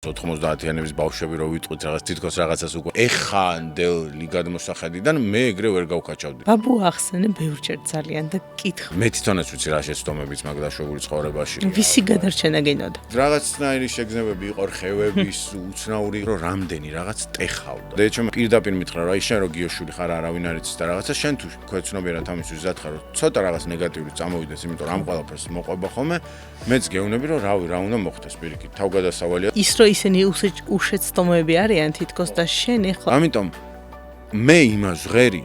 90-იანების ბავშვები რო ვიტყვით რაღაც თითქოს რაღაცას უკვე ეხანდელი გადმოსახედიდან მე ეგრე ვერ გავკაჩავდი. ბაბუ ახსენე ბევრჯერ ძალიან და კითხ. მე თვითონაც ვიცი რა შეცდომებიც მაგ დაშვებული ცხოვრებაში. ვისი გადარჩენა გინდოდა? რაღაცნაირი შეგრძნებები იყო რხევების, უცნაური რომ რამდენი რაღაც ტეხავდა. და ეჩემ პირდაპირ მითხრა რა შენ რო გიოშვილი ხარ არავინ არ იცის და რაღაცა შენ თუ ქვეცნობიერად ამისთვის ზად ხარ რომ ცოტა რაღაც ნეგატიური წამოვიდეს, იმიტომ რომ ამ ყველაფერს მოყვება ხოლმე, მეც გეუბნები რომ რავი რა უნდა მოხდეს პირიქით. თავგადასავალია. ის რომ ისინი უშეცდომები არიან თითქოს და შენ ეხლა ამიტომ მე იმას ვღერი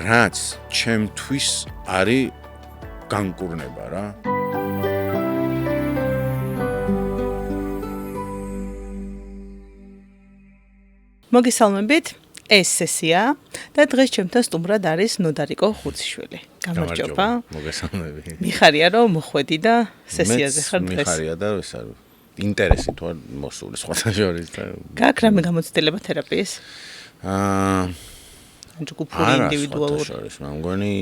რაც ჩემთვის არის განკურნება რა. მოგესალმებით, ეს სესია და დღეს ჩემთან სტუმრად არის ნოდარიკო ხუციშვილი. გამარჯობა. მოგესალმებით. მიხარია რომ მოხვედი და სესიაზე ხარ დღეს. მიხარია და ეს არის ინტერესი თუ არ მოსული სხვათა შორის და გაქვს რამე გამოცდილება თერაპიის? ჯგუფური ინდივიდუალური. მე მგონი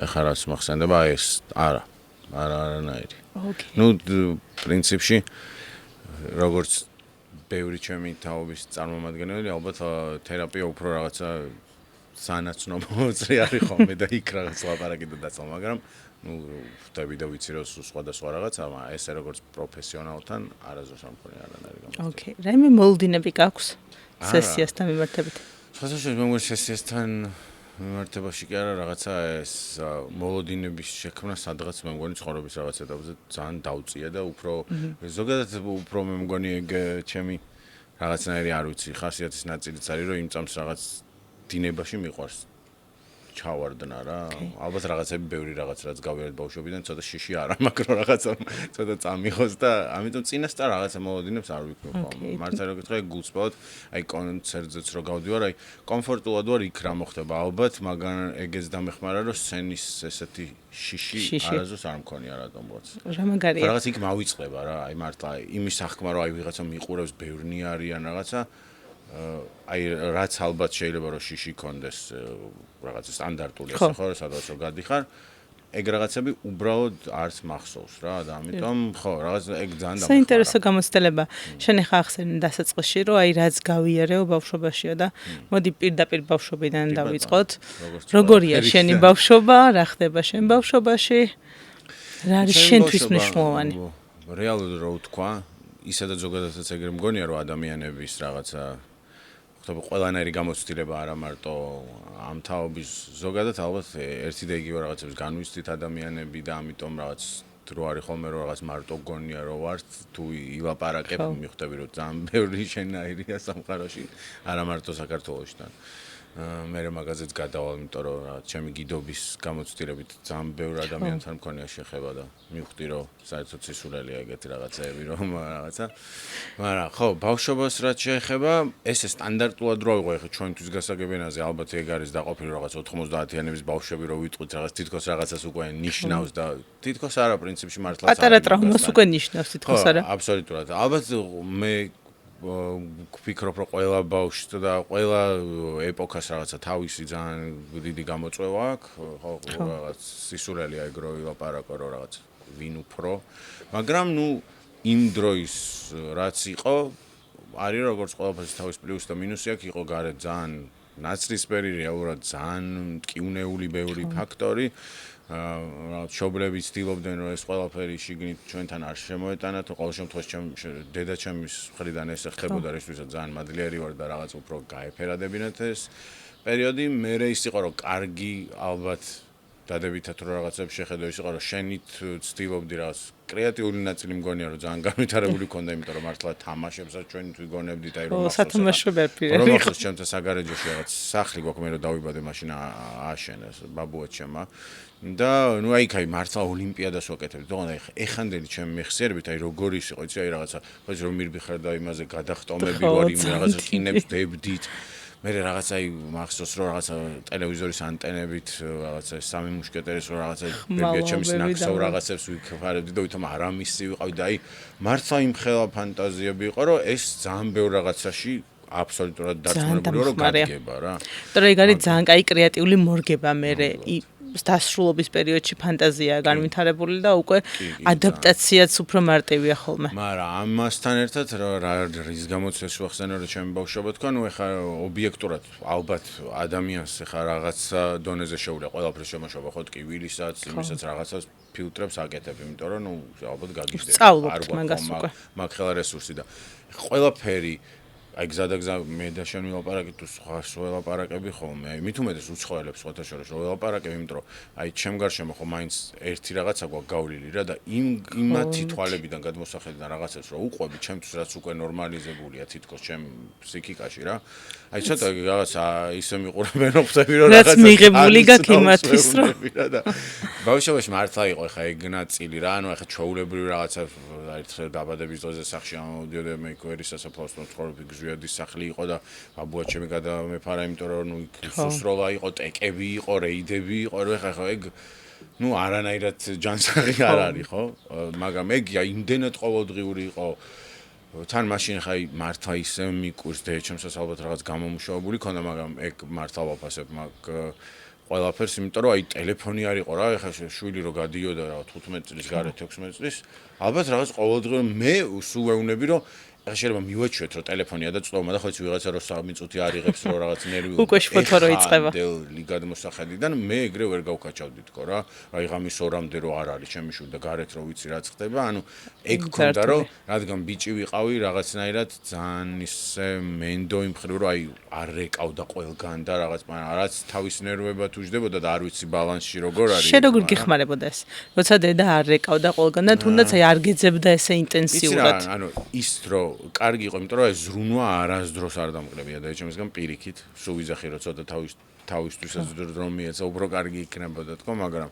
ეხლა რაც მახსენდება ეს არანაირი. ოკეი. ნუ პრინციპში როგორც ბევრი ჩემი თაობის წარმომადგენელი ალბათ თერაპია უფრო რაღაცა სანაცნობო წრი არის ხოლმე და იქ რაღაც ლაპარაკი და დაწვა, მაგრამ ნუ ვხვდები და ვიცი რომ სხვადასხვა რაღაცა, მაგრამ ესე როგორც პროფესიონალთან არასდროს არ მქონია არანაირი გამოცდილება. ოკეი. რაიმე მოლოდინები გაქვს სესიასთან მიმართებით? სხვადასხვა მოგონი სესიასთან მიმართებაში კი არა რაღაცა ეს მოლოდინების შექმნა სადღაც მე მგონი ცხოვრების რაღაც ეტაპზე ძალიან დაუწია და უფრო ზოგადად უფრო მე მგონი ეგ ჩემი რაღაცნაირი არ ვიცი ხასიათის ნაწილიც არის რომ იმ წამს რაღაც დინებაში მიყვარს ჩავარდნა რა. ალბათ რაღაცები ბევრი რაღაც რაც გავიარეთ ბავშვობიდან ცოტა შიში არა მაქვს რომ რაღაცა ცოტა წამიღოს და ამიტომ წინასწარ რაღაცა მოლოდინებს არ ვიქნებ ხოლმე. მართლა რო გითხრა გულწრფელად აი კონცერტზეც რო გავდივარ აი კომფორტულად ვარ იქ რა მოხდება ალბათ მაგრამ ეგეც დამეხმარა რომ სცენის ესეთი შიში არასდროს არ მქონია რატომღაც. რა მაგარია. რაღაც იქ მავიწყდება რა აი მართლა იმის აღქმა რომ აი ვიღაცა მიყურებს ბევრნი არიან რაღაცა აი რაც ალბათ შეიძლება რომ შიში კონდეს რაღაც სტანდარტული ასე ხო სადაც რომ გადიხარ ეგ რაღაცები უბრალოდ არც მახსოვს რა და ამიტომ ხო რაღაც ეგ ძალიან დამეხმარა. საინტერესო გამოცდილება. შენ ახლა ახსენე დასაწყისში რომ აი რაც გავიარეო ბავშვობაშიო და მოდი პირდაპირ ბავშვობიდან დავიწყოთ. როგორია შენი ბავშვობა, რა ხდება შენ ბავშვობაში? რა არის შენთვის მნიშვნელოვანი? რეალურად რო ვთქვა, ისედაც ზოგადადაც ეგრე მგონია რომ ადამიანების რაღაცა ხდება ყველანაირი გამოცდილება არა მარტო ამ თაობის ზოგადად ალბათ ერთი და იგივე რაღაცებს განვიცდით ადამიანები და ამიტომ რაღაც დრო არის ხოლმე რომ რაღაც მარტო გონია რომ ვართ თუ ილაპარაკებ მიხვდები რომ ძალიან ბევრი შენაირია სამყაროში არა მარტო საქართველოსთან. მე მაგაზეც გადავალ, იმიტომ რომ ჩემი გიდობის გამოცდილებით ძალიან ბევრ ადამიანთან მქონია შეხება და მივხვდი რომ საერთოდ სისულელია ეგეთი რაღაცეები რომ რაღაცა. მაგრამ ხო, ბავშვობას რაც შეეხება, ესე სტანდარტულად რო იყო ეხლა ჩვენთვის გასაგებენაზე ალბათ ეგ არის დაყოფილი რაღაც 90-იანების ბავშვები რო ვიტყვით რაღაც თითქოს რაღაცას უკვე ნიშნავს და თითქოს არა პრინციპში მართლაც პატარა ტრაუმას უკვე ნიშნავს თითქოს არა. აბსოლუტურად. ალბათ მე ვფიქრობ რომ ყველა ბავშვს და ყველა ეპოქას რაღაცა თავისი ძალიან დიდი გამოწვევა აქვს, ხო, რაღაც სისულელია ეგ რო ვილაპარაკო რომ რაღაც ვინ უფრო, მაგრამ ნუ იმ დროის რაც იყო, არის როგორც ყველაფერს თავის პლუსი და მინუსი აქვს, იყო გარეთ ძალიან ნაცრისფერი, რეალურად ძალიან მტკივნეული ბევრი ფაქტორი. მშობლები ცდილობდნენ რომ ეს ყველაფერი შიგნით ჩვენთან არ შემოეტანათ, ყოველ შემთხვევაში დედაჩემის მხრიდან ეს ხდებოდა, რისთვისაც ძალიან მადლიერი ვარ და რაღაც უფრო გაეფერადებინათ ეს პერიოდი. მერე ის იყო რომ კარგი ალბათ დადებითად რო რაღაცებს შეხედო ის იყო რომ შენით ცდილობდი რაღაც კრეატიული ნაწილი მგონია რომ ძალიან განვითარებული ქონდა, იმიტომ რომ მართლა თამაშებსაც ჩვენი თვითგონებდით აი რომ სათამაშო ვერფირები. რომ ახლა ჩემთან საგარეჯოში რაღაც სახლი გვაქვს, მე რომ დავიბადე მაშინ ააშენეს ბაბუაჩემმა. და ნუ აი მართლა ოლიმპიადას ვაკეთებდი. თქო ეხანდელი ჩემი მეხსიერებით აი როგორ ის იყო, იცი აი რაღაცა ხო რომ მირბიხარ და იმაზე გადახტომები ვარ იმ რაღაცა ყინებს დებდით. მე რაღაცა აი მახსოვს რომ რაღაცა ტელევიზორის ანტენებით რაღაცა სამი მუშკეტერის რომ რაღაცა ბებიაჩემის ნაკსოვ რაღაცებს ვიქფარებდი და ვითომ არამისი ვიყავი და აი მართლა იმ ხელა ფანტაზიები იყო რომ ეს ძალიან ბევრ რაღაცაში აბსოლუტურად დარწმუნებული ვარ რომ გაგება რა. იმიტომ რომ ეგ არის ძალიან კაი კრეატიული მორგება მერე დასრულობის პერიოდში ფანტაზია განვითარებული და უკვე ადაპტაციაც უფრო მარტივია ხოლმე. მაგრამ ამასთან ერთად რის გამოც ეს ვახსენე რომ ჩემი ბავშვობა თქვა, ნუ ეხა ობიექტურად ალბათ ადამიანს ეხა რაღაცა დონეზე შეუძლია ყველაფერს შემოშობა, ხო ტკივილისაც, იმისაც რაღაცას ფილტრებს აკეთებ, იმიტომ რომ ნუ ალბათ გაგიჟდება. სწავლობთ მაგას უკვე. მაგ ხელა რესურსი და ყველაფერი აი გზადაგზა მე და შენ ვილაპარაკეთ თუ სხვა ველაპარაკები ხოლმე. აი მით უმეტეს უცხოელებს სხვათა შორის ველაპარაკები, იმიტომ რომ აი ჩემ გარშემო ხო მაინც ერთი რაღაცა გვაქვს გავლილი რა და იმათი თვალებიდან გადმოსახედიდან რაღაცას რო უყვები, ჩემთვის რაც უკვე ნორმალიზებულია თითქოს ჩემ ფსიქიკაში რა. აი ცოტა რაღაცა ისე მიყურებენ რომ ხვდები რომ რაღაც მიღებული გაქვს იმათვის რომ და ბავშვობაში მართლა იყო ხა ეგ ნაწილი რა, ანუ ხა ჩაულებრივი რაღაცა ერთხელ დაბადების დროზე სახში ამოდიოდა მე ქვერი სასაფლაოსთან ცხოვრობდი ზვიადის სახლი იყო და ბაბუა ჩემი გადამეფარა, იმიტომ რომ ნუ სუსროლა იყო, ტეკები იყო, რეიდები იყო, ხა ეგ ნუ არანაირად ჯანსაღი არ არის ხო? მაგრამ ეგ იმდენად ყოველდღიური იყო. თან მაშინ ხა მართლა ისე მიკურს დეჩემსაც ალბათ რაღაც გამომუშავებული ქონდა, მაგრამ ეგ მართლა ვაფასებ მაგ ყველაფერს, იმიტომ რომ აი ტელეფონი არ იყო რა, ეხლა შვილი რო გადიოდა რა 15 წლის გარეთ 16 წლის, ალბათ რაღაც ყოველდღიურ მე სულ ვეუბნები რომ ახლა შეიძლება მივაჩვიოთ რომ ტელეფონია და წვდომა და ხო იცი ვიღაცა რო 3 წუთი არიღებს რო რაღაც ნერვი უკვე შფოთვა რო იწყება. გადმოსახედიდან მე ეგრე ვერ გავკაჩავდი თქო რა. აი ღამის 2-მდე რო არ არის ჩემი შვილი და გარეთ რო ვიცი რაც ხდება, ანუ ეგ ქონდა რომ რადგან ბიჭი ვიყავი რაღაცნაირად ძალიან ისე მენდო იმხრივ რომ აი არ რეკავდა ყველგან და რაღაც რაც თავის ნერვებად უჯდებოდა და არ ვიცი ბალანსში როგორ არის. შენ როგორ გიხმარებოდა ეს? როცა დედა არ რეკავდა ყველგან და თუნდაც აი არ გეძებდა ესე ინტენსიურად. ანუ ის რო კარგი იყო, იმიტომ რომ ეს ზრუნვა არასდროს არ დამკლებია და ჩემისგან პირიქით, სულ ვიზახი რომ ცოტა თავისთვისაც დრო მიეცა, უფრო კარგი იქნებოდა თქო, მაგრამ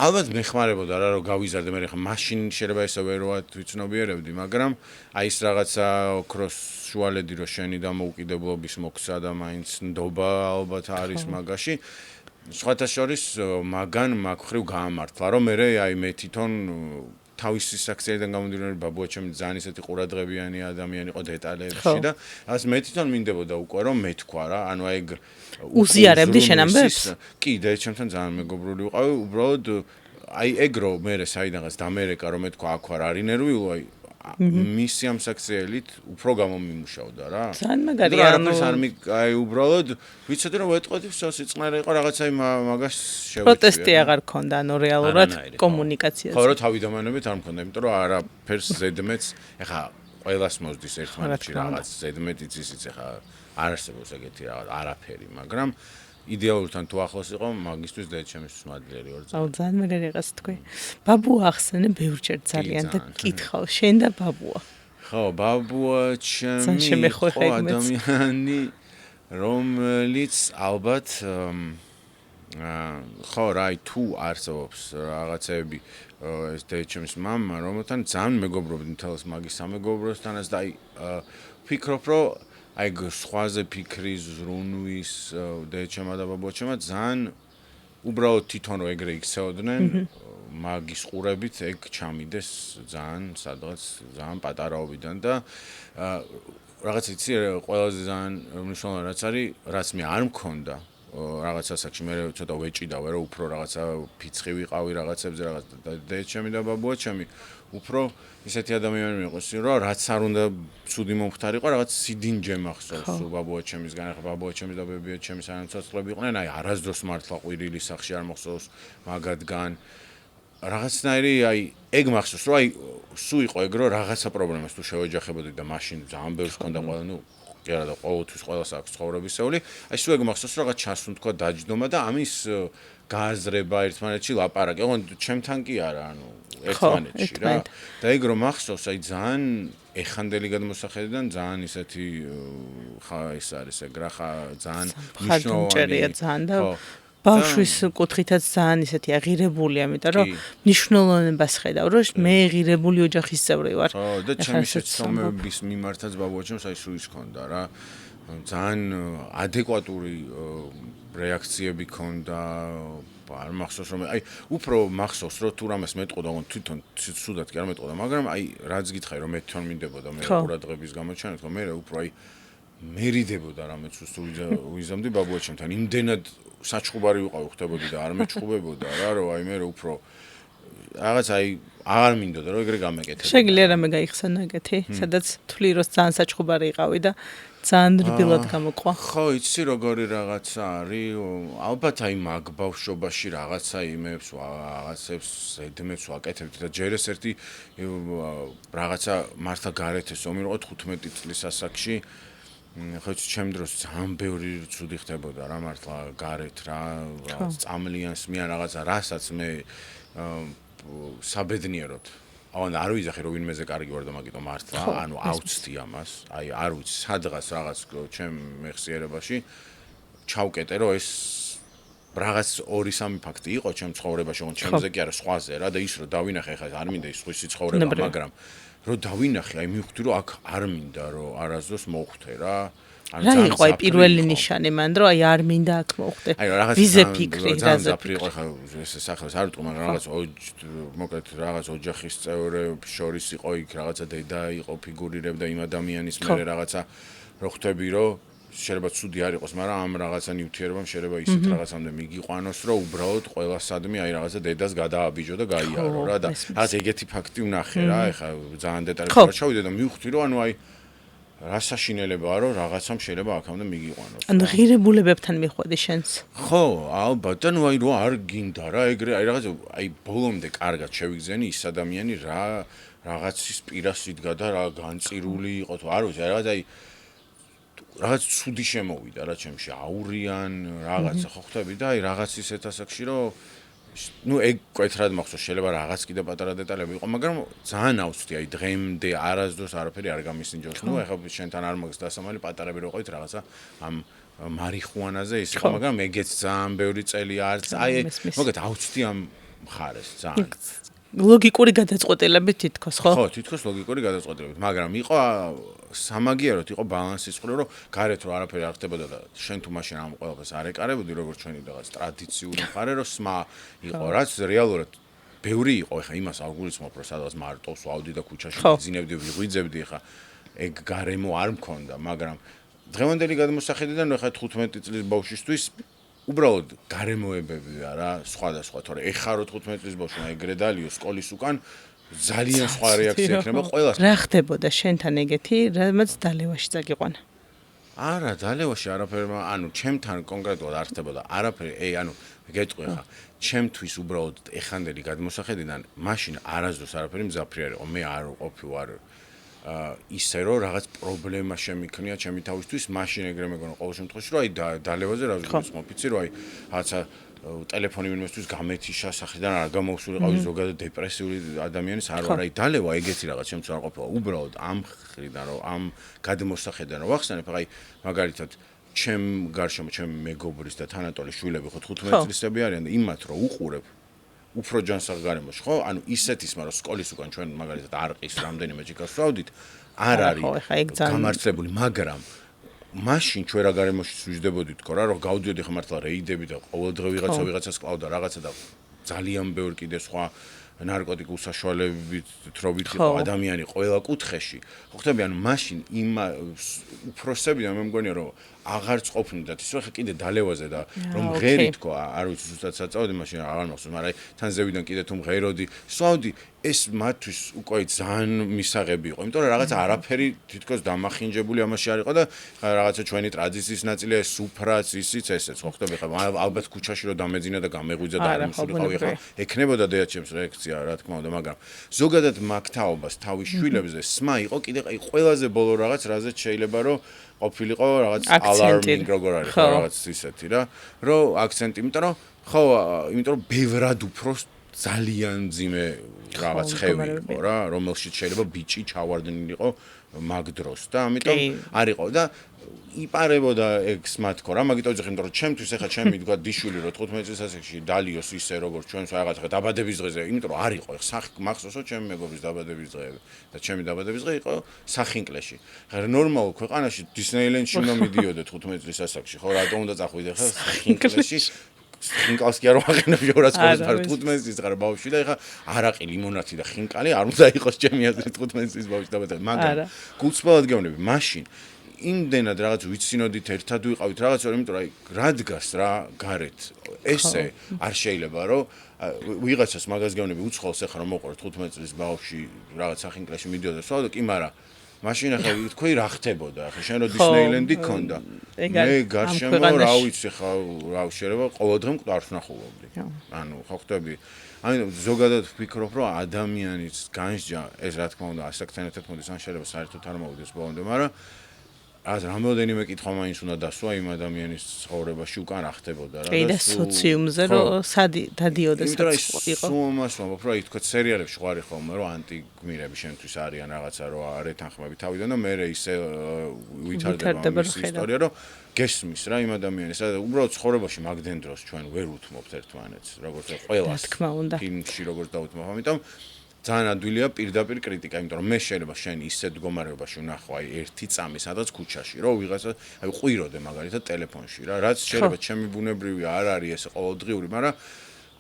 ალბათ მეხმარებოდა რა რომ გავიზარდე, მე ხა მაშინ შეიძლება ესე ვეროად ვიცნობიერებდი, მაგრამ აი ეს რაღაცა ოქროს შუალედი რო შენი დამოუკიდებლობის მოქცა და მაინც ნდობა ალბათ არის მაგაში. სხვათა შორის მაგან მაგ ხრივ გაამართლა, რომ მე თვითონ თავისი საქციელიდან გამომდინარე ბაბუა ჩემი ძალიან ისეთი ყურადღებიანი ადამიანი იყო დეტალებში და ასე მე თვითონ მინდებოდა უკვე რომ მეთქვა რა, ანუ აი ეგ უზიარებდი შენ ამბებს? კი და ჩემთან ძალიან მეგობრული ვიყავი, უბრალოდ აი ეგ რო მე საიდანაც დამერეკა რომ მეთქვა აქ ვარ არის ნერვიულო, აი მისი ამ საქციელით უფრო გამომიმუშავდა რა. ძალიან მაგარია, აი უბრალოდ ვიცოდი რომ ვეტყოდი სიწყნარე იყო რაღაცა მაგას შევეცვია. პროტესტი აღარ ქონდა, ანუ რეალურად კომუნიკაციაზე. ხო, რომ თავიდანობით არ მქონდა, იმიტომ რომ არაფერს ზედმეტს ეხა ყველას მოსდის ერთმანეთში რაღაც ზედმეტიც ისიც ეხა არ არსებობს ეგეთი რაღაც არაფერი, მაგრამ იდეალურთან თუ ახლოს იყო, მაგისთვის დედაჩემისთვის მადლიერი ვარ. აუ ძალიან მაგარი რაღაც თქვი. ბაბუა ახსენე ბევრჯერ ძალიან და კითხავ, შენ და ბაბუა. ხო, ბაბუა ჩემი ადამიანი, რომელიც ალბათ ხო რა, თუ არსებობს რაღაცები ეს დედაჩემის მამა, რომელთან ძალიან მეგობრობდი მთელს მაგის სამეგობროსთანაც და აი ვფიქრობ, რომ აი სხვაზე ფიქრის ზრუნვის დედაჩემა და ბაბუაჩემა ძალიან უბრალოდ თვითონ რომ ეგრე იქცეოდნენ მაგის ყურებით ეგ ჩამიდეს ძალიან სადღაც ძალიან პატარაობიდან და რაღაც იცი ყველაზე ძალიან მნიშვნელოვანი რაც არის რაც მე არ მქონდა რაღაც ასაკში მე ცოტა ვეჭიდავე რომ უფრო რაღაცა ფიცხი ვიყავი რაღაცებზე რაღაც დედაჩემი და ბაბუაჩემი უფრო ისეთი ადამიანი მიყოს რომ რაც არ უნდა ცუდი მომხდარიყო რაღაც სიდინჯე მახსოვს ბაბუაჩემისგან ახლა ბაბუაჩემის და ბებიაჩემის ან ცოცხლები იყვნენ აი არასდროს მართლა ყვირილი სახში არ მახსოვს მაგათგან რაღაცნაირი აი ეგ მახსოვს რომ აი სულ იყო ეგ რომ რაღაცა პრობლემას თუ შევეჯახებოდი და მაშინ ძალიან ბევრს ჰქონდა ყველა ნუ კი არა და ყოველთვის ყველას აქვს ცხოვრებისეული აი სულ ეგ მახსოვს რომ რაღაც ჩასუნთქვა დაჯდომა და ამის გააზრება ერთმანეთში ლაპარაკი ოღონდ ჩემთან კი არა ანუ ერთმანეთში რა და ეგ რომ მახსოვს აი ძალიან ეხანდელი გადმოსახედიდან ძალიან ისეთი ხა ეს არის ეგ რა ხა ძალიან მნიშვნელოვანია ძალიან და ბავშვის კუთხითაც ძალიან ისეთი აღირებული, ამიტომ რომ მნიშვნელოვნებას ხედავ, რომ მე ღირებული ოჯახის წევრი ვარ. ხო, და ჩემი შეცდომების მიმართაც ბაბუაჩემს აი სულ ის ქონდა რა. ძალიან ადეკვატური რეაქციები ქონდა. არ მახსოვს რომ აი უფრო მახსოვს რომ თუ რამეს მეტყოდა, თვითონ ცუდად კი არ მეტყოდა, მაგრამ აი რაც გითხარი რომ მე თვითონ მინდებოდა მე ყურადღების გამოჩენა, თქო მე უფრო აი მერიდებოდა რამეც უიზამდი ბაბუაჩემთან იმდენად საჩხუბარი ვიყავი ხვდებოდი და არ მეჩხუბებოდა რა რომ აი მე უფრო რაღაც აი აღარ მინდოდა რომ ეგრე გამეკეთებინა შეგიძლია რამე გაიხსენა ეგეთი სადაც თვლი რომ ძალიან საჩხუბარი იყავი და ძალიან რბილად გამოყვა ხო იცი როგორი რაღაცა არის ალბათ აი მაგ ბავშვობაში რაღაცა იმებს რაღაცებს ედმებს ვაკეთებდი და ჯერ ეს ერთი რაღაცა მართლა გარეთ ეს ომი იყო 15 წლის ასაკში ხო ჩემ დროს ძალიან ბევრი ცუდი ხდებოდა რა მართლა გარეთ რა წამლიანს მიან რაღაცა რასაც მე საბედნიეროდ ან არ ვიზახე რომ ვინმეზე კარგი ვარ და მაგიტომ მართლა ანუ აუცდი ამას აი არ ვიცი სადღაც რაღაც ჩემ მეხსიერებაში ჩავკეტე რომ ეს რაღაც 2-3 ფაქტი იყო ჩემ ცხოვრებაში ოღონდ ჩემზე კი არა სხვაზე რა და ის რომ დავინახე ხა არ მინდა ის სხვისი ცხოვრება მაგრამ რომ დავინახე აი მივხვდი რომ აქ არ მინდა რომ არასდროს მოხვდე რა რა იყო აი პირველი ნიშანი მან რომ აი არ მინდა აქ მოხვდე ვიზე ფიქრი რაზე ფიქრი ხო ეს სახელს არ ვიტყვი მაგრამ რაღაც მოკლედ რაღაც ოჯახის წევრებს შორის იყო იქ რაღაცა დედა იყო ფიგურირებდა იმ ადამიანის მერე რაღაცა რო ხვდები რომ შეიძლება ცუდი არ იყოს მაგრამ ამ რაღაცა ნივთიერებამ შეიძლება ისეთ რაღაცამდე მიგიყვანოს რომ უბრალოდ ყველასადმი აი რაღაცა დედას გადააბიჯო და გაიარო რა და რაღაც ეგეთი ფაქტი ვნახე რა ეხა ძალიან დეტალურად ჩავიდე და მივხვდი რომ ანუ აი რა საშინელებაა რომ რაღაცამ შეიძლება აქამდე მიგიყვანოს. ანუ ღირებულებებთან მიხვედი შენს. ხო, ალბათ და ნუ აი რო არ გინდა რა ეგრე აი რაღაც აი ბოლომდე კარგად შევიგზენი ის ადამიანი რა რაღაცის პირას იდგა და რა განწირული იყო თუ არ ვიცი რაღაც აი რაღაც ცუდი შემოვიდა რა ჩემში აურიან რაღაცა ხო ხვდები და აი რაღაც ისეთ ასაკში რომ ну ეგ კვეთრად მახსოვს შეიძლება რაღაც კიდე პატარა დეტალები იყო მაგრამ ძალიან აუცდი აი დღემდე არასდროს არაფერი არ გამისინჯოს ну ეხლა შენთან არ მაგს დასამალი პატარები რო ყავით რაღაცა ამ მარიხუანაზე ის იყო მაგრამ ეგეც ძალიან ბევრი წელი არც აი მოგეთ აუცდი ამ მხარეს ძალიან ლოგიკური გადაწყვეტილებით თითქოს ხო? ხო, თითქოს ლოგიკური გადაწყვეტილებით, მაგრამ იყო სამაგიეროდ იყო ბალანსის ყური, რომ გარეთ რო არაფერი არ ხდებოდა და შენ თუ მაშინ ამ ყველაფერს არ ეკარებოდი, როგორც ჩვენი რაღაც ტრადიციული მხარე, რომ სმა იყო, რაც რეალურად ბევრი იყო, ეხა იმას არ გულისხმობ, რომ სადღაც მარტოს ვავდი და ქუჩაში ვიძინებდი, ვიღვიძებდი, ეხა ეგ გარემო არ მქონდა, მაგრამ დღევანდელი გადმოსახედიდან ეხა 15 წლის ბავშვისთვის უბრალოდ გარემოებებია რა სხვადასხვა თორე ეხა რო 15 წლის ბავშვმა ეგრე დალიო სკოლის უკან ძალიან სხვა რეაქცია ექნება ყველას რა ხდებოდა შენთან ეგეთი რამაც დალევაში წაგიყვანა არა დალევაში არაფერი ანუ ჩემთან კონკრეტულად არ ხდებოდა არაფერი ანუ გეტყვი ხა ჩემთვის უბრალოდ ეხანდელი გადმოსახედიდან მაშინ არასდროს არაფერი მზაფრი არ იყო მე არ ვყოფი ვარ ისე რომ რაღაც პრობლემა შემიქნია ჩემი თავისთვის მაშინ ეგრე მეგონა ყოველ შემთხვევაში რომ აი დალევაზე რა ვიგულისხმობ იცი რომ აი რაღაცა ტელეფონი ვინმესთვის გამეთიშა სახლიდან არ გამოვსულიყავი ზოგადად დეპრესიული ადამიანის არ ვარ აი დალევა ეგეთი რაღაც ჩემთვის არ ყოფილა უბრალოდ ამ ხრიდან რომ ამ გადმოსახედიდან რომ ვახსენებ აი მაგალითად ჩემ გარშემო ჩემ მეგობრის და თანატოლის შვილები ხო 15 წლისები არიან და იმათ რომ უყურებ უფრო ჯანსაღ გარემოში ხო ანუ ისეთის მაგრამ სკოლის უკან ჩვენ მაგალითად არყის რამდენიმე ჯიქას ვსვავდით არ არის გამართლებული მაგრამ მაშინ ჩვენ რა გარემოში ვიждებოდით თქო რა რომ გავდიოდი ხა მართლა რეიდები და ყოველდღე ვიღაცას კლავდა რაღაცა და ძალიან ბევრი კიდე სხვა ნარკოტიკულ საშუალებებით თრობით იყო ადამიანი ყველა კუთხეში ხო ხტები ანუ მაშინ იმ უფროსებიდან მე მგონია რომ აღარც ყოფნიდათ ის ხა კიდე დალევაზე და რომ ღერი თქო არ ვიცი ზუსტად საწავდი მაშინ აღარ მახსოვს მაგრამ თან ზევიდან კიდე თუ მღეროდი სვავდი ეს მათთვის უკვე ძალიან მისაღები იყო იმიტომ რომ რაღაცა არაფერი თითქოს დამახინჯებული ამაში არ იყო და რაღაცა ჩვენი ტრადიციის ნაწილია ეს სუფრაც ისიც ესეც ხო ხტები ხა ალბათ ქუჩაში რომ დამეძინა და გამეღვიძა და არ მოსულიყავი ხა ექნებოდა დედაჩემს რეაქცია რა თქმა უნდა მაგრამ ზოგადად მაგთაობას თავის შვილებზე სმა იყო კიდე აი ყველაზე ბოლო რაღაც რაზეც შეიძლება რომ ყოფილიყო რაღაც alarming როგორ არის ხო რაღაც ისეთი რა რომ აქცენტი იმიტომ რომ ხო იმიტომ რომ ბევრად უფრო ძალიან ძიმე რაღაც ხევი იყო რა რომელშიც შეიძლება ბიჭი ჩავარდნილიყო მაგ დროს და ამიტომ არ იყო და იპარებოდა ექსმა თქო რა მაგიტო ვიძახი იმიტომ რომ ჩემთვის ეხა ჩემი თქვა დიშვილი რო 15 წლის ასაკში დალიოს ისე როგორც ჩვენს რაღაც ხა დაბადების დღეზე იმიტომ რომ არ იყო ეხა სახი მახსოვსო ჩემი მეგობრის დაბადების დღეები და ჩემი დაბადების დღე იყო სახინკლეში ხა ნორმალურ ქვეყანაში დისნეილენდში უნდა მიდიოდე 15 წლის ასაკში ხო რატომ უნდა წახვიდე ხა სახინკლეში ხინკალს კი არ ვაღენებ ჯორაც ყოველს 15 წლის ხარ ბავშვი და ეხა არაყი ლიმონათი და ხინკალი არ უნდა იყოს ჩემი აზრით 15 წლის ბავშვი დაბადების მაგრამ გულწრფელად გეუბნები მაშინ იმდენად რაღაც ვიცინოდით ერთად ვიყავით რაღაცა, იმიტომ რომ რა დგას რა გარეთ. ესე არ შეიძლება რომ ვიღაცას მაგას გეუბნები უცხოელს ახლა რომ მოყურეთ 15 წლის ბავშვი რაღაც სახინკლაში მიდიოდა სვავდა კი, მაგრამ მაშინ ახლა თქვი რა ხდებოდა ახლა შენ რო დისნეილენდი ქონდა მე გარშემო რა ვიცი ხა რა შეიძლება ყოველდღე მკვდარს ვნახულობდი ანუ ხო ხტები ანუ ზოგადად ვფიქრობ რომ ადამიანის განსჯა ეს რა თქმა უნდა ასაკთან ერთად მოდის ან შეიძლება საერთოდ არ მოვიდეს ბოლომდე მაგრამ ას რამოდენიმე კითხვა მაინც უნდა დასვა იმ ადამიანის ცხოვრებაში უკან რა ხდებოდა რა და სოციუმზე რომ დადიოდეს იყო სულ ამას ვამბობ რომ აი თქვა სერიალებში ყვარი ხოლმე რომ ანტიგმირები შენთვის არიან რაღაცა რომ არ ეთანხმები თავიდან და მე ისე ვითარდება ის ისტორია რომ გესმის რა იმ ადამიანის და უბრალოდ ცხოვრებაში მაგდენ დროს ჩვენ ვერ უთმობთ ერთმანეთს როგორც ყველას თქმა უნდა ფილმში როგორც დაუთმობ ამიტომ ძალიან ადვილია პირდაპირ კრიტიკა, იმიტომ რომ მე შეიძლება შენ ისეთ მდგომარეობაში ვნახო აი ერთი წამი სადაც ქუჩაში, რომ ვიღაცა აი ყვიროდე მაგალითად ტელეფონში რა, რაც შეიძლება ჩემი ბუნებრივი არ არის ეს ყოველდღიური, მაგრამ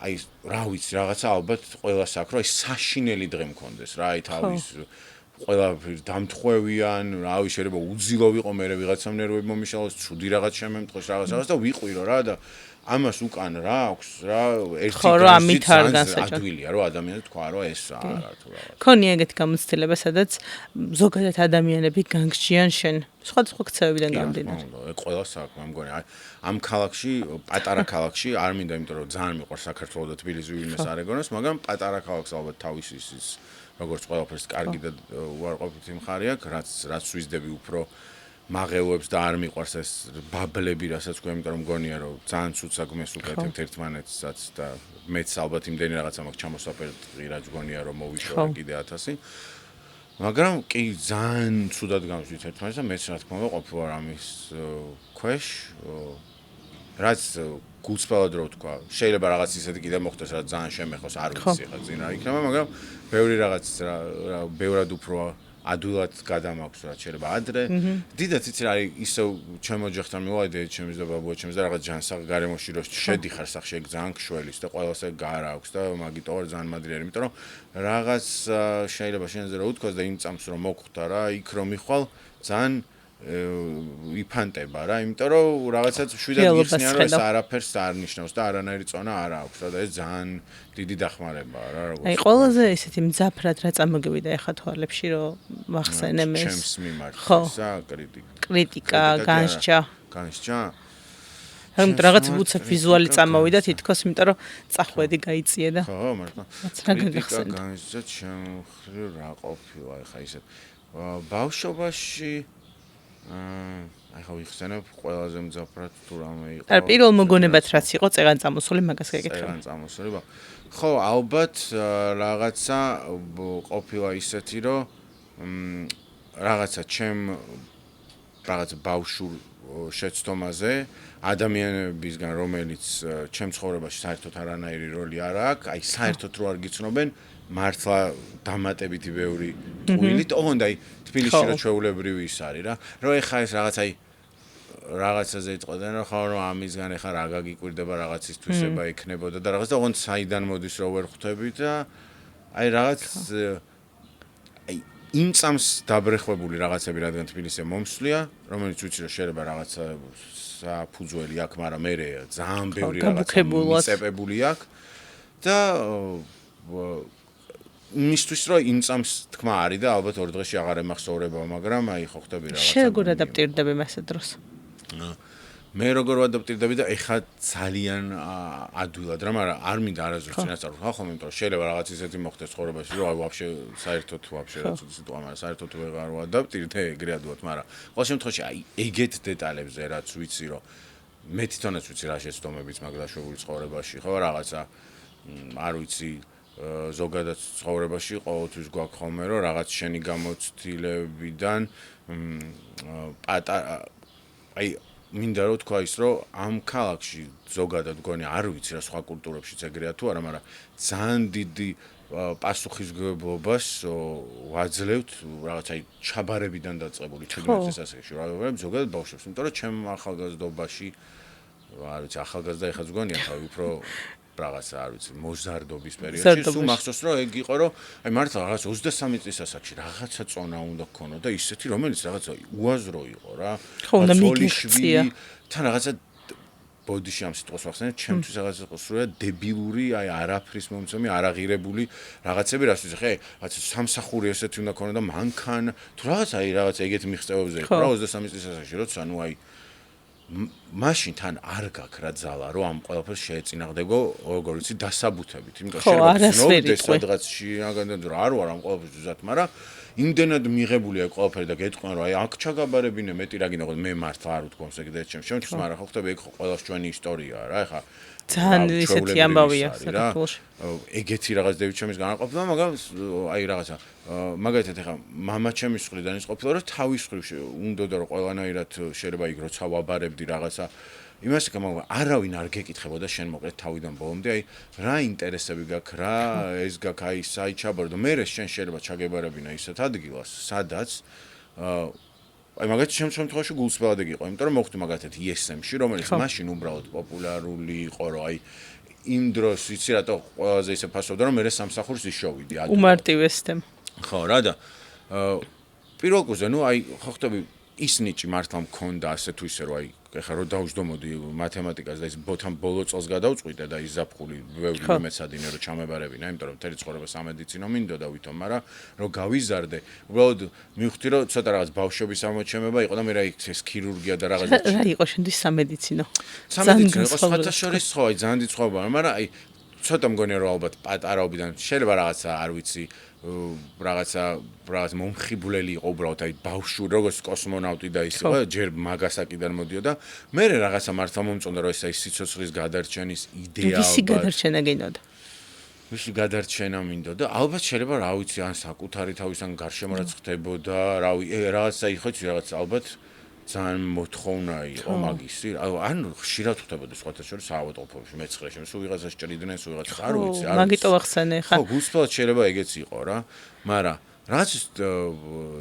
აი რა ვიცი, რაღაცა ალბათ ყველას აქვს, რომ აი საშინელი დღე მქონდეს რა, აი თავის ყველაფერი დამთხვევიან, რავი შეიძლება უძილო ვიყო მე ვიღაცამ ნერვები მომიშალოს, ცუდი რაღაც შემემტყოს რაღაც და ვიყვირო რა და ამას უკან რა აქვს რა ერთი ადვილია რომ ადამიანს თქვა რომ ეს არა თუ რა ქონია ეგეთი გამოცდილება სადაც ზოგადად ადამიანები განგსჯიან შენ სხვადასხვა ქცევებიდან გამომდინარე ყველა საქმე მგონი ამ ქალაქში პატარა ქალაქში არ მინდა იმიტომ რომ ძალიან მიყვარს საქართველოს და თბილისი ვინმეს არ ეგონოს მაგრამ პატარა ქალაქს ალბათ თავის ის როგორც ყველაფერს კარგი და უარყოფითი მხარე აქვს რაც ვიზდები უფრო მაღელვებს და არ მიყვარს ეს ბაბლები, რასაც თქვენ იმიტომ რომ მგონია რომ ძალიან ცუცად მესუკეთებთ ერთმანეთსაც და მეც ალბათ იმდენი რაღაცა მაქვს ჩამოსაფერტყი რაც მგონია რომ მოვიშორე კიდე 1000 მაგრამ კი ძალიან ცუდად გამშვით ერთმანეთს და მეც რა თქმა უნდა ყოფილვარ ამის ქვეშ რაც გულწრფელად რო თქვა შეიძლება რაღაც ისეთი კიდე მოხდეს რაც ძალიან შემეხოს არ ვიცი ხა წინ რა იქნება მაგრამ ბევრი რაღაც რა ბევრად უფრო ადვილად გადამაქვს რა შეიძლება ადრე დიდად იცი რა არის ისევ ჩემო ოჯახთან მივაიდე ჩემს და ბაბუა ჩემს და რაღაც ჯანსაღ გარემოში რო შედიხარ სახში ეგ ძალიან ქსველის და ყველას ეგ გარ აქვს და მაგიტო ვარ ძალიან მადლიერი იმიტომ რომ რაღაც შეიძლება შენზე რა უთქვას და იმ წამს რომ მოგხვდა რა იქ რომ მიხვალ ძალიან იფანტება რა იმიტომ რომ რაღაცაც შვიდად გიხსნიან რომ ეს არაფერს არ ნიშნავს და არანაირი წონა არ აქვს რა და ეს ძალიან დიდი დახმარებაა რა როგორც აი ყველაზე ესეთი მძაფრად რა წამოგივიდა ეხა თვალებში რომ ვახსენე მე ჩემს მიმართისა კრიტიკა განსჯა რომ რაღაც უცებ ვიზუალი წამოვიდა თითქოს იმიტომ რომ წახვედი გაიწიე და ხო მართლა კრიტიკა განსჯა ჩემ რა ყოფილა ეხა ისე ბავშვობაში აი ხო ვიხსენებ ყველაზე მძაფრად თუ რამე იყო არ პირველ მოგონებად რაც იყო წეგან წამოსული მაგას გეკითხა წეგან წამოსული ხო ალბათ რაღაცა ყოფილა ისეთი რომ რაღაცა ჩემ რაღაც ბავშვურ შეცდომაზე ადამიანებისგან რომელიც ჩემ ცხოვრებაში საერთოდ არანაირი როლი არ აქვს აი საერთოდ რო არ გიცნობენ მართლა დამატებითი ბევრი ტყუილით ოღონდ აი თბილისში რა ჩვეულებრივი ის არის რა რომ ეხა ეს რაღაც აი რაღაცაზე იტყოდნენ რომ ხო რომ ამისგან ეხა რა გაგიკვირდება რაღაცის თვისება იქნებოდა და რაღაც და ოღონდ საიდან მოდის რო ვერ ხვდები და აი რაღაც აი იმ წამს დაბრეხვებული რაღაცები რადგან თბილისზე მომსვლია რომელიც ვიცი რომ შეიძლება რაღაცა საფუძველი აქვს მაგრამ მე ძალიან ბევრი რაღაცა მიწებებული აქვს და მისთვის რომ იმ წამს თქმა არის და ალბათ ორ დღეში აღარ ემახსოვრება მაგრამ აი ხო ხტები რაღაცა შენ როგორ ადაპტირდები მასე დროს მე როგორ ვადაპტირდები და ეხა ძალიან ადვილად რა მაგრამ არ მინდა არაზრუს წინასწარ ხო ხომ იმიტომ რომ შეიძლება რაღაც ისეთი მოხდეს ცხოვრებაში რომ აი ვაფშე საერთოდ რაც სიტყვა მაგრამ საერთოდ ვეღარ ვადაპტირდე ეგრე ადვილად მაგრამ ყოველ შემთხვევაში აი ეგეთ დეტალებზე რაც ვიცი რომ მე თვითონაც ვიცი რა შეცდომებიც მაგ დაშვებული ცხოვრებაში ხო რაღაცა არ ვიცი ზოგადად ცხოვრებაში ყოველთვის გვაქვს ხოლმე რომ რაღაც შენი გამოცდილებიდან აი მინდა რომ თქვა ის რომ ამ ქალაქში ზოგადად გონი არ ვიცი რა სხვა კულტურებშიც ეგრეა თუ არა მაგრამ ძალიან დიდი პასუხისმგებლობას ვაძლევთ რაღაც აი ჩაბარებიდან დაწყებული ჩვენს ასაკში რა ვიყავ ზოგადად ბავშვებს იმიტომ რომ ჩემ ახალგაზრდობაში არ ვიცი ახალგაზრდა ეხაც გონია თავი უფრო რაღაცა არ ვიცი მოზარდობის პერიოდში სულ მახსოვს რომ ეგ იყო რომ აი მართლა რაღაც 23 წლის ასაკში რაღაცა წონა უნდა გქონოდა და ისეთი რომელიც რაღაცა უაზრო იყო რა ხო უნდა მიგექცია თან რაღაცა ბოდიში ამ სიტყვას ვახსენებ ჩემთვის რაღაც იყო სრულად დებილური აი არაფრის მომცემი არაღირებული რაღაცები რაც ვიცი ხე რაღაც სამსახური ესეთი უნდა ქონოდა მანქანა თუ რაღაც აი რაღაც ეგეთ მიღწევებზე იყო რა 23 წლის ასაკში როცა ნუ აი მაშინ თან არ გაქვს რა ძალა რომ ამ ყველაფერს შეეწინააღმდეგო როგორ ვიცი დასაბუთებით იმიტომ შეიძლება სადღაც შეაგანდო რა არ ვარ ამ ყველაფერს ზუსტად მაგრამ იმდენად მიღებულია ყველაფერი და გეტყვიან რომ აი აქ ჩაგაბარებინე მეტი რა გინდა მე მართლა არ ვთქვამს ეგ და ჩემთვის მაგრამ ხო ხტები ეგ ხო ყველას ჩვენი ისტორიაა რა ეხა ძალიან ისეთი ამბავია საქართველოში ეგეთი რაღაც დევით ჩემის განაყოფილა მაგრამ აი რაღაცა მაგალითად ეხა მამა ჩემის მხრიდან ის ყოფილა რომ თავის მხრივ უნდოდა რომ ყველანაირად შეიძლება იქ როცა ვაბარებდი რაღაცა იმას მაგრამ არავინ არ გეკითხებოდა შენ მოკლედ თავიდან ბოლომდე აი რა ინტერესები გაქვს რა ეს გაქვს აი საიჩაბარო და მე შენ შეიძლება ჩაგებარებინა ისეთ ადგილას სადაც აი მაგალითად ჩემს შემთხვევაში გულსვლადი იყო იმიტომ რომ მოხდი მაგალითად ISM-ში რომელიც მაშინ უბრალოდ პოპულარული იყო რომ აი იმ დროს იცი რატო ყველაზე ისე ფასობდა რომ მე სამსახურს ისშოვიდი ადრე უმარტივესდემ ხო რა და პირველ კურსზე ნუ აი ხო ხტები ის ნიჭი მართლა მქონდა ასე თუ ისე რომ აი ეხლა რო დავждო მოდი მათემატიკას და ის ბოთამ ბოლო წელს გადავწყვიტე და ის ზაფხული ბევრი მეცადინე რომ ჩამებარებინა იმიტომ რომ მთელი ცხოვრება სამედიცინო მინდოდა ვითომ მაგრამ რომ გავიზარდე უბრალოდ მივხვდი რომ ცოტა რაღაც ბავშვების ამოჩემება იყო და მე რა ეს ქირურგია და რაღაც რა იყო შენთვის სამედიცინო იყო სხვათა შორის ხო აი ძალიან დიდი სხვაობა მაგრამ აი ცოტა მგონია რომ ალბათ პატარაობიდან შეიძლება რაღაცა არ ვიცი რაღაც მომხიბვლელი იყო უბრალოდ აი ბავშვი როგორც კოსმონავტი და ის იყო ჯერ მაგასაკიდან მოდიოდა მე რაღაცა მართლა მომწონდა რომ ეს აი სიცოცხლის გადარჩენის იდეა ვისი გადარჩენა გინდოდა ვისი გადარჩენა მინდოდა ალბათ შეიძლება რა ვიცი ან საკუთარი თავისგან გარშემოაც ხდებოდა რაღაცა იყო რაღაც ალბათ ძალიან მოთხოვნა იყო მაგისი ან ხშირად ხდებოდა სხვათა შორის საავადმყოფოში მეცხრეში სულ ვიღაცას ჭრიდნენ სულ ვიღაცას არ ვიცი მაგიტო ახსენე ხა ხო გულსწრაფად შეიძლება ეგეც იყო რა მაგრამ რაც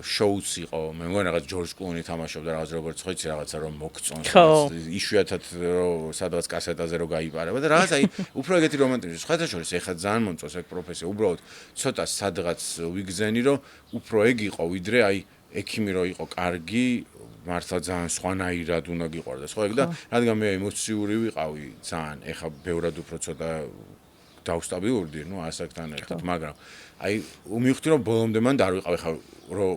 შოუც იყო მე მგონი რაღაც ჯორჯ კლუნი თამაშობდა რაღაც როგორც ხო იცი რაღაცა რომ მოგწონს იშვიათად რომ სადღაც კასეტაზე რომ გაიპარება და რაღაც აი უფრო ეგეთი რომანტიზმი სხვათა შორის ეხლა ძალიან მომწონს ეგ პროფესია უბრალოდ ცოტა სადღაც ვიგზენი რომ უფრო ეგ იყო ვიდრე აი ექიმი რო იყო კარგი მართლა ძალიან სხვანაირად უნდა გიყვარდეს ხო ეგ და რადგან მე ემოციური ვიყავი ძალიან ეხა ბევრად უფრო ცოტა დავსტაბილურდი ნუ ასაკთან ერთად მაგრამ აი მივხვდი რომ ბოლომდე მან დარვიყავ ეხა რომ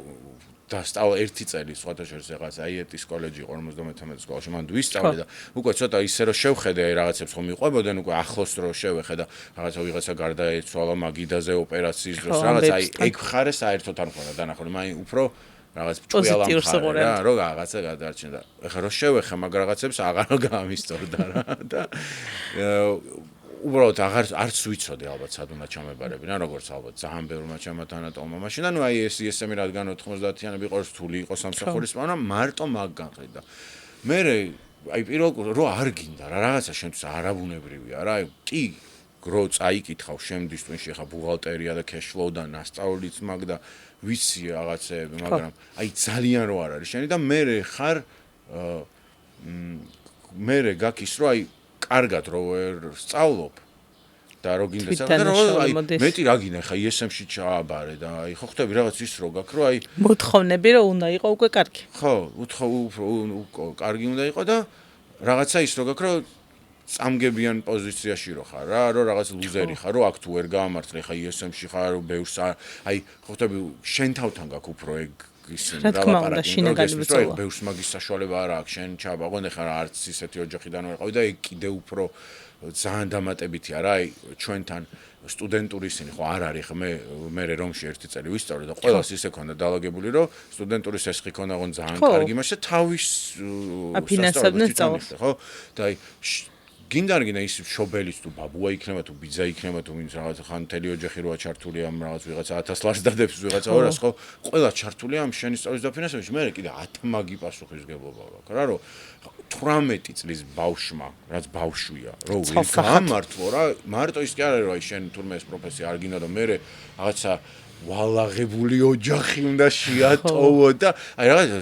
დასწავლა ერთი წელი სხვათა შორის რაღაც აიეტის კოლეჯი იყო 53 სკოლაში მან ვისწავლე და უკვე ცოტა ისე რომ შევხედე აი რაღაცებს ხომ მიყვებოდნენ უკვე ახლოს რო შევეხე და რაღაცა ვიღაცა გარდაეცვალა მაგიდაზე ოპერაციის დროს რაღაც აი ეგ ხარე საერთოდ არ მქონდა დანახული მაინ უფრო რაღაც ჭუიალა მხარე რა რო რაღაცა გადარჩენდა ეხლა რო შევეხე მაგ რაღაცებს აღარ გამისწორდა რა და უბრალოდ არც ვიცოდი ალბათ სად უნდა ჩამებარებინა როგორც ალბათ ძალიან ბევრმა ჩემათანატოლმა მაშინ და ნუ აი ეს ISM რადგან 90-იანები იყო რთული იყო სამსახურის პოვნა მარტო მაგ განყრიდა მე აი პირველ რო არ გინდა რა რაღაცა შენთვის არაბუნებრივია რა აი კი რო წაიკითხავ შემდის ტვინში ხა ბუღალტერია და cash-flow და ნასწავლიც მაგ და ვიცი რაღაცეები მაგრამ აი ძალიან რო არ არის შენი და მე ხარ მე გაქის რო აი კარგად რო სწავლობ და რო გინდა და რო აი მეტი რა გინდა ხა ISM-ში ჩააბარე და აი ხო ხტები რაღაც ის რო გაქვს რო აი მოთხოვნები რომ უნდა იყო უკვე კარგი ხო უფრო კარგი უნდა იყო და რაღაცა ის რო გაქვს რო წამგებიან პოზიციაში რო ხარ რა რო რაღაც ლუზერი ხარ რო აქ თუ ვერ გაამართლე ხა ISM-ში ხარ რო ბევრს აი ხო ხტები შენ თავთან გაქვს უფრო ეგ ისინი რა ლაპარაკი ბევრს მაგის საშუალება არ აქვს შენ ჩაბაღონ ეხლა არც ისეთი ოჯახიდან ვიყავი და ეგ კიდე უფრო ძალიან დამატებითია რა აი ჩვენთან სტუდენტური ისინი ხო არ არის ხა მე რომში ერთი წელი ვისწავლე და ყველას ისე ქონდა დაალაგებული რომ სტუდენტური სესხი ქონდა გონ ძალიან კარგი მაშინ თავის აფინანსებდნენ სწავლას ხო და აი გინდა არ გინდა ის შობელიც თუ ბაბუა იქნება თუ ბიძა იქნება თუ ვინც რაღაც ხან მთელი ოჯახი როა ჩართული ამ რაღაც ვიღაცა 1000 ლარს დადებს ვიღაცა 200 ხო ყველა ჩართული ამ შენი სწავლის დაფინანსებაში მე კიდე 10 მაგი პასუხისგებლობა აქვს რა რომ 18 წლის ბავშვმა რაც ბავშვია რო გამართლო რა მარტო ის კი არ არის რომ აი შენ თურმე ეს პროფესია არ გინდა და მე რაღაცა ვალაღებული ოჯახი უნდა შეატოვო და აი რაღაცა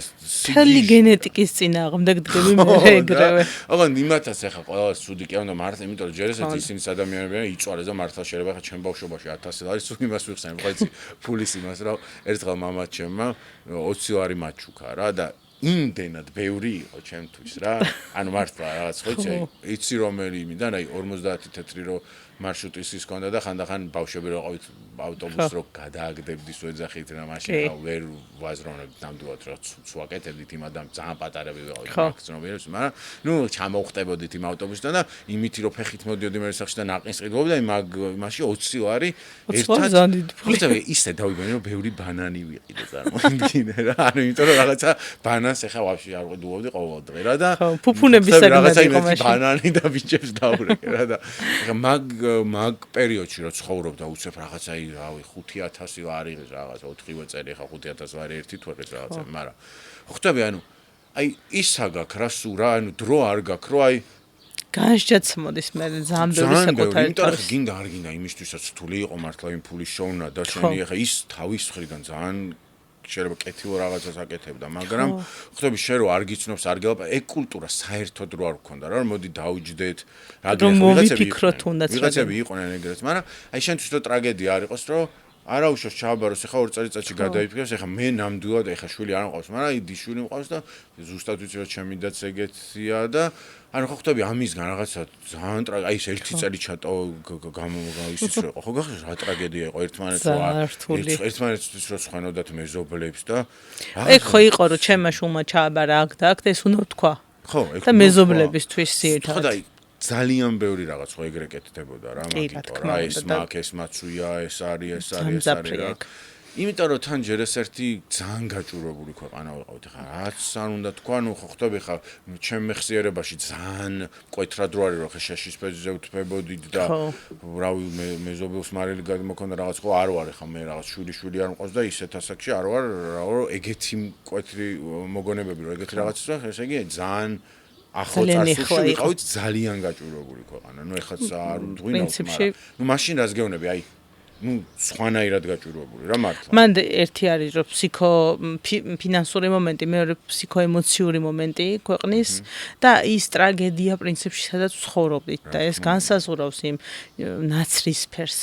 თელი გენეტიკის წინააღმდეგ დგები მე ეგრევე. ოღონდ იმათაც ახლა ყველა სუდი კი უნდა მართლა, იმიტომ რომ ჯერ ესეც ისინი ადამიანები იწვალეს და მართლა შეიძლება ახლა ჩემ ბავშვობაში 1000 ლარი სულ იმას ვიხსენებ, ხო იცი ფულის იმას, რომ ერთხელ მამაც ჩემმა 20 ლარი მაჩუქა რა და იმდენად ბევრი იყო ჩემთვის რა. ანუ მართლა რაღაც ხო იცი რომელი იმიდან აი 50 თეთრი რო მარშრუტის ის კონდა და ხანდახან ბავშვები რო ყავით ავტობუსს რო გადააგდებდით ვეძახით რა მაშინ რა ვერ ვაზროვნებთ ნამდვილად რა ვაკეთებდით იმ ადამიანს ძალიან პატარები ვიყავით მაგცნობიერებს მაგრამ ნუ ჩამოვხტებოდით იმ ავტობუსთან და იმითი რო ფეხით მოდიოდი მე სახში და ნაყინს ყიდვობდი და იმაში 20 ლარი ერთად ხუთა ისე დავიბანე რომ ბევრი ბანანი ვიყიდე წარმოიდგინე რა ანუ იმიტომ რომ რაღაცა ბანანს ეხა ვაფშე არ ყიდვობდი ყოველდღე რა და ფუფუნების საგნად იყო მაშინ ბანანი და ბიჭებს დავრეკე რა და მაგ პერიოდში რო ცხოვრობდა უცებ რაღაცა რავი 5000 ლარი რაღაც 4-ვე წელი ხა 5000 ლარი ერთი თვეყის რაღაცა მაგრამ ხვდები ანუ აი ისა გაქვს რა სულ რა ანუ დრო არ გაქვს რო აი განსჯაც მოდის მე ძალიან ბევრი საკუთარი იმიტომ რომ გინდა არ გინდა იმისთვისაც რთული იყო მართლა იმ ფულის შოვნა და შენი ხა ის თავის მხრიდან ძალიან შეიძლება კეთილ რაღაცას აკეთებდა მაგრამ ხვდები შენ რო არ გიცნობს არ გელაპარაკ ეგ კულტურა საერთოდ რო არ გქონდა რა მოდი დაუჯდეთ ვიღაცები იყვნენ ეგრეც მაგრამ აი შენთვის რო ტრაგედია არ იყოს რომ არა უშავს ჩააბაროს ეხა 2 წელიწადში გადაიფიქრებს ეხა მე ნამდვილად ეხა შვილი არ მყავს მაგრამ აი შვილი მყავს და ზუსტად ვიცი რომ ჩემი დაც ეგეთია და ანუ ხო ხვდები ამისგან რაღაცა ძალიან აი ეს ერთი წელი ჩატო ისიც რო იყო ხო გახსოვს რა ტრაგედია იყო ერთმანეთს რო სხვანოდათ მეზობლებს და ეგ ხო იყო რომ ჩემმა შულმა ჩააბარა აქ და აქ და ეს უნდა თქვა ხო და მეზობლებისთვის ერთად ხო და ძალიან ბევრი რაღაც ხო ეგრე კეთდებოდა რა მაგიტო რა ეს მაგ ეს მაცუია ეს არის რა იმიტომ რომ თან ჯერ ეს ერთი ძალიან გაჭურებული ქვეყანა ვიყავთ ხა რაც არ უნდა თქვა ნუ ხო ხვდები ხა ჩემ მეხსიერებაში ძალიან მკვეთრად რო არის რომ ხა შეშის ფეზე ვთფებოდით და რავი მეზობელს მარილი გადმოქონდა რაღაც ხო არ ვარ ხა მე რაღაც შვილი არ მყავს და ისეთ ასაკში არ ვარ რა ეგეთი მკვეთრი მოგონებები რო ეგეთი რაღაც რა ესე იგი ძალიან ახლა წარსულში ვიყავით ძალიან გაჭურებული ქვეყანა. ნუ ეხლა არ ვღვინავთ, მაგრამ ნუ მაშინ რას გეუბნები, აი ნუ სხვანაირად გაჭურებული რა მართლა. მან ერთი არის რომ ფინანსური მომენტი, მეორე ფსიქოემოციური მომენტი ქვეყნის და ის ტრაგედია პრინციპში სადაც ცხოვრობდით და ეს განსაზღვრავს იმ ნაცრისფერს,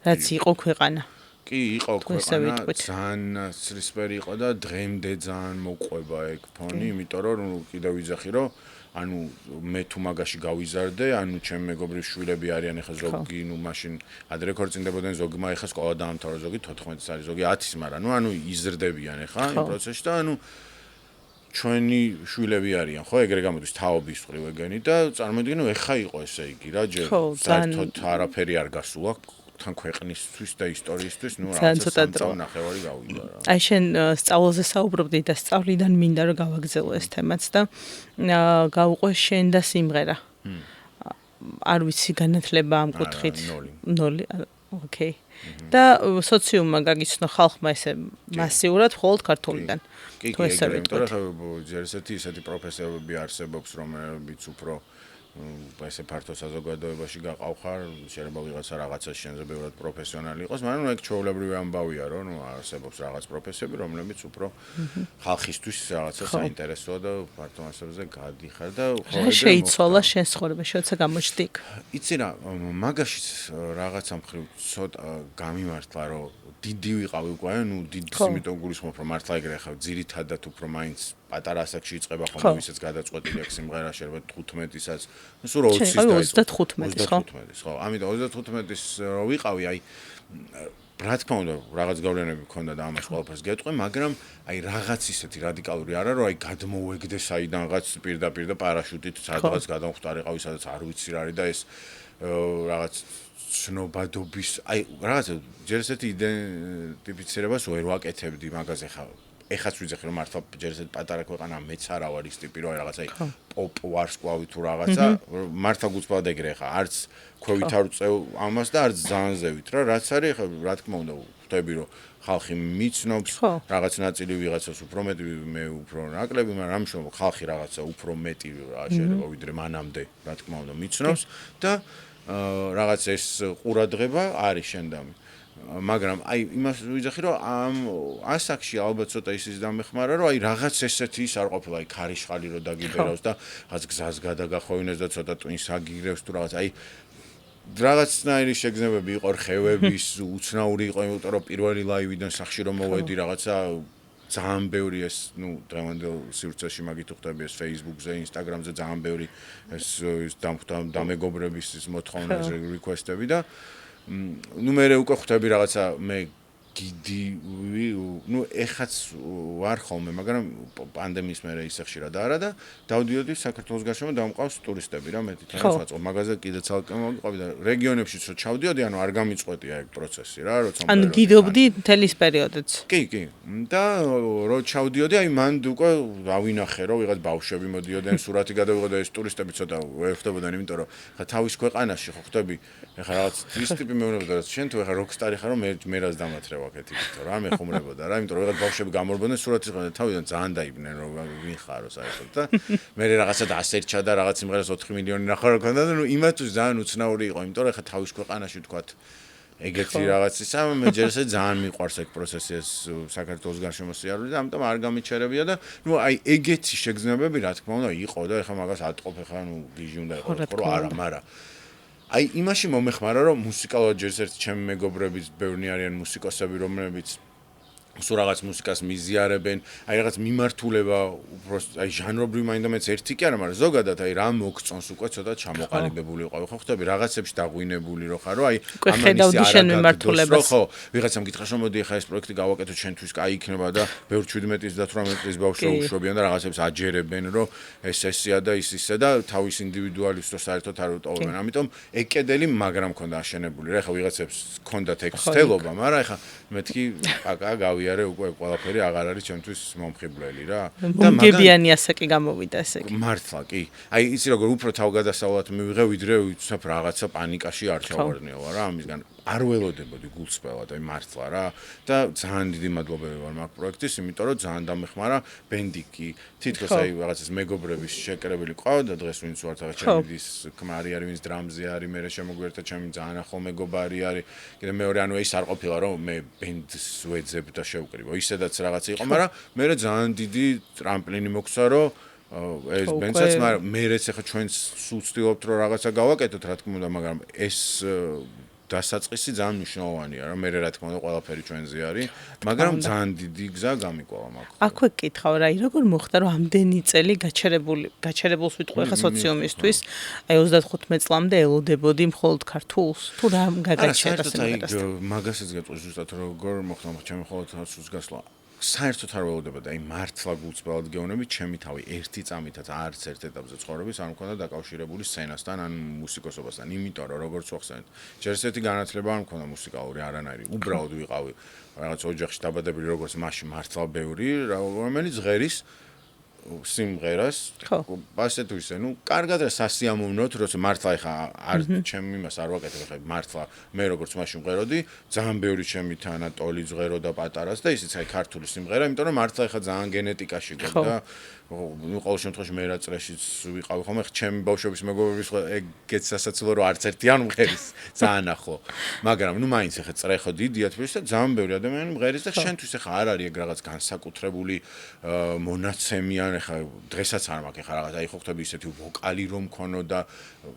რაც იყო ქვეყანა. კი, იყო ქვეყანა, ძალიან ნაცრისფერი იყო და დღემდე ძალიან მოყვება ეგ ფონი, იმიტომ რომ ნუ კიდევ ვიძახი რომ ანუ მე თუ მაგაში გავიზარდე, ანუ ჩემი მეგობრის შვილები არიან ეხა ზოგი, ნუ მაშინ ადრე ქორწინდებოდნენ ზოგმა ეხა სკოლა დაამთავრა ზოგი 14 წელი, ზოგი 10, მაგრამ ანუ იზრდებიან ეხა იმ პროცესში და ანუ ჩვენი შვილები არიან, ხო, ეგრე გამოდის თაობის ხრივ ეგენი და წარმოიდგინე ეხა იყო ესე იგი რა, ჯერ საერთოდ არაფერი არ გასულა თან ქვეყნისთვის და ისტორიისთვის, ნუ რაღაცა სამწავნახევარი გავიდა რა. აი შენ სწავლაზე საუბრობდი და სწავლიდან მინდა რომ გავაგზავნო ეს თემაც და გავუყვე შენ და სიმღერა. არ ვიცი განათლება ამ კუთხით 0. ოკეი. და სოციუმმა გაგიცნო ხალხმა ესე მასიურად მხოლოდ ქართულიდან. თუ ესე ვიტყვი. ჯერ ესეთი პროფესიები არსებობს, რომლებიც უფრო ესე ფართო საზოგადოებაში გაყავხარ, შეიძლება ვიღაცა რაღაცას შენზე ბევრად პროფესიონალი იყოს, მაგრამ ეგ ჩვეულებრივი ამბავია, რომ ნუ არსებობს რაღაც პროფესიები, რომლებიც უფრო ხალხისთვის რაღაცა საინტერესოა და ფართო მასშტაბზე გადიხარ და რა შეიცვალა შენ ცხოვრებაში, როცა გამოჩდი? იცი რა, მაგაშიც რაღაცა მხრივ ცოტა გამიმართლა, რომ დიდი ვიყავი უკვე, ნუ დიდს იმიტომ გულისხმობ, რომ მართლა ეგრე ხარ, ძირითადად უფრო მაინც პატარა ასაკში იწყება ხოლმე ვისაც გადაწყვეტილი აქვს სიმღერა შეიძლება 15-ისაც სულ 20-ის და 35-ის ხო? 35-ის ხო. ამიტომ 35-ის რო ვიყავი, აი რა თქმა უნდა რაღაც გავლენები მქონდა და ამას ყველაფერს გეტყვი, მაგრამ აი რაღაც ისეთი რადიკალური არა, რომ აი გადმოვეგდე საიდანღაც პირდაპირ და პარაშუტით სადღაც გადამხვდარიყავი, სადაც არ ვიცი რა არის და ეს რაღაც ცნობადობის აი რაღაცა ჯერ ესეთი იდენტიფიცირებას ვერ ვაკეთებდი მაგაზე ხა ეხაც ვიძახი რომ მართლა ჯერ ესეთ პატარა ქვეყანა მეც არა ვარ ის ტიპი რომ რაღაცა პოპ ვარს ყვავი თუ რაღაცა მართლა გუწბად ეგრე ხა არც ქვევით არ წევ ამას და არც ზანზევით რა რაც არის ხა რა თქმა უნდა ხვდები რომ ხალხი მიცნობს რაღაც ნაწილი ვიღაცას უფრო მეტი მე უფრო ნაკლები მაგრამ ამ შემო ხალხი რაღაცა უფრო მეტი რა შეიძლება ვიდრე მანამდე რა თქმა უნდა მიცნობს და რაღაც ეს ყურადღება არის შენდამი მაგრამ აი იმას ვიძახი რომ ამ ასაკში ალბათ ცოტა ისიც დამეხმარა რომ აი რაღაც ესეთი ის არ ყოფილა აი ქარიშხალი რომ დაგიბერავს და რაღაც გზას გადაგახოვინეს და ცოტა ტვინს აგიგრევს თუ რაღაც აი რაღაცნაირი შეგრძნებები იყო რხევების უცნაური იყო იმიტომ რომ პირველი ლაივიდან სახში რომ მოვედი რაღაცა ძალიან ბევრი ეს დღევანდელ სივრცეში მაგით უხდები ეს Facebook-ზე, Instagram-ზე ძალიან ბევრი ეს დამეგობრების ის მოთხოვნაზე request-ები და მე უკვე ხვდები რაღაცა მე გიდი ეხაც ვარ ხოლმე, მაგრამ პანდემიის მერე ისე ხშირად არა და დავდიოდი საქართველოს გარშემო დამყავს ტურისტები რა მე თვითონ საწყო მაგაზე კიდე ცალკე მოვიყვები და რეგიონებში რო ჩავდიოდი, ანუ არ გამიწყვეტია ეგ პროცესი რა, როცა ანუ გიდობდი მთელის პერიოდიც. კი. და რო ჩავდიოდი, აი მან უკვე დავინახე რომ ვიღაც ბავშვები მოდიოდნენ, სურათი გადავიღო და ეს ტურისტები ცოტა ვერ ხვდებოდნენ, იმიტომ რომ ხა თავის ქვეყანაში ხო ხვდები, ეხლა რაღაც ის ტიპი მეუბნება და შენ თუ ეხლა როკსტარი ხარ რომ მე რას დამათრევ აქეთი თვითონ რა მე ხუმრებოდა რა, იმიტომ რომ ვიღაც ბავშვები გამორბოდნენ, სურათი ხვდნენ, თავიდან ძალიან დაიბნენ რომ ვინ ხარო საერთოდ და მე რაღაცა დაასერჩა და რაღაც იმღერას 4 მილიონი ნახა რა ქონდა და იმათთვის ძალიან უცნაური იყო, იმიტომ რომ ეხლა თავის ქვეყანაში ვთქვათ ეგეთი რაღაცისა მე ჯერ ესე ძალიან მიყვარს ეგ პროცესი ეს საქართველოს გარშემო სიარული და ამიტომ არ გამიჩერებია და აი ეგეთი შეგრძნებები რა თქმა უნდა იყო და ეხლა მაგას ატყობ ეხლა გიჟი უნდა იყო რომ არა მაგრამ აი იმაში მომეხმარა რომ მუსიკალურად ჯერ ერთ ჩემი მეგობრებიც ბევრნი არიან მუსიკოსები რომლებიც სულ რაღაც მუსიკას მიზიარებენ, აი რაღაც მიმართულება უბრალოდ აი ჟანრობრივ მაინდამაც ერთი კი არა, მაგრამ ზოგადად აი რა მოგწონს უკვე ცოტა ჩამოყალიბებული იყო. ხო ხვდები რაღაცებში დაღვინებული რო ხარო, აი ამან ის მიმართულებას. ხო, ვიღაცამ გითხრას რომ მოდი ახლა ეს პროექტი გავაკეთო ჩვენთვის კაი იქნება და ბევრ 17-ის და 18 წლის ბავშვი უშვებიან და რაღაცებს აჯერებენ, რომ ეს ესეა და ის ისე და თავის ინდივიდუალისტს საერთოდ არ უტოვებენ. ამიტომ ეგ კედელი მაგრამ მქონდა აშენებული. რა ახლა ვიღაცებს ჰქონდათ ეგ ცდელობა, მაგრამ ახლა მეთქი აკა გავიარე უკვე ყველაფერი აღარ არის ჩემთვის მომხიბვლელი რა. და მოგებიანი ასაკი გამოვიდა ესე იგი. მართლა კი. აი იცი როგორ უფრო თავგადასავლად მივიღე ვიდრე ვიცნობ რაღაცა პანიკაში არ ჩავარდნიო რა ამისგან. არ ველოდებოდი გულსპელად აი მართლა რა და ძალიან დიდი მადლობელი ვარ მაგ პროექტის, იმიტომ რომ ძალიან დამეხმარა ბენდი კი. თითქოს აი რაღაცას მეგობრების შეკრებილი ყავდა და დღეს ვინც ვართ აღა ჩემი ის ქმარი არის, ვინც დრამზე არის, მე შემოგვერთა ჩემი ძალიან ახლო მეგობარი არის. კიდე მეორე ანუ ის არ ყოფილა რომ მე ბენდს ვეძებ და შევკრივო. ისედაც რაღაცა იყო, მაგრამ მე ძალიან დიდი ტრამპლინი მოგცა რომ ეს ბენდსაც, მაგრამ მეც ახლა ჩვენს სულ ვცდილობთ რომ რაღაცა გავაკეთოთ, რა თქმა უნდა, მაგრამ ეს დასაწყისი ძალიან მნიშვნელოვანია რა, მე რა თქმა უნდა ყველაფერი ჩვენზე არის, მაგრამ ძალიან დიდი გზა გამიკვალა მაგ. აქვე გკითხავ რა, როგორ მოხდა რომ ამდენი წელი გაჩერებულს ვიტყვი ხა სოციუმისთვის, აი 35 წლამდე ელოდებოდი მხოლოდ ქართულს, თუ რა გაგაჩერდა სიმღერას. მაგასაც გეტყვი ზუსტად როგორ მოხდა ჩემი მხოლოდ ქართულს გასვლა. საერთოდ არ ველოდებოდა აი მართლა გულწრფელად გეუბნები ჩემი თავი ერთი წამითაც არც ერთ ეტაპზე ცხოვრების არ მქონდა დაკავშირებული სცენასთან ან მუსიკოსობასთან, იმიტომ რომ როგორც ვახსენეთ, ჯერ ესეთი განათლება არ მქონდა მუსიკალური არანაირი, უბრალოდ ვიყავი რაღაც ოჯახში დაბადებული როგორც მაშინ მართლა ბევრი, რომელიც ღერის სიმღერას ასე თუ ისე, კარგად რა სასიამოვნოთ, როცა მართლა ეხა არ ჩემი იმას არ ვაკეთებ, ეხა მართლა მე როგორც მაშინ მღეროდი, ძალიან ბევრი ჩემი თანატოლი ჟღეროდა პატარას და ისიც აი ქართული სიმღერა, იმიტომ რომ მართლა ეხა ძალიან გენეტიკაში გქონდა. ყოველ შემთხვევაში მე რა წრეშიც ვიყავი ხოლმე, ჩემი ბავშვობის მეგობრების ეგეც სასაცილო რომ არც ერთი არ მღერის ძალიან ახლო. მაგრამ მაინც ეხა წრე ხო დიდია თბილისში და ძალიან ბევრი ადამიანი მღერის და შენთვის ეხა არ არის ეგ რაღაც განსაკუთრებული მონაცემი ან ეხა დღესაც არ მაქვს ეხა რაღაც აი ხო ხტები ისეთი ვოკალი რომ მქონო და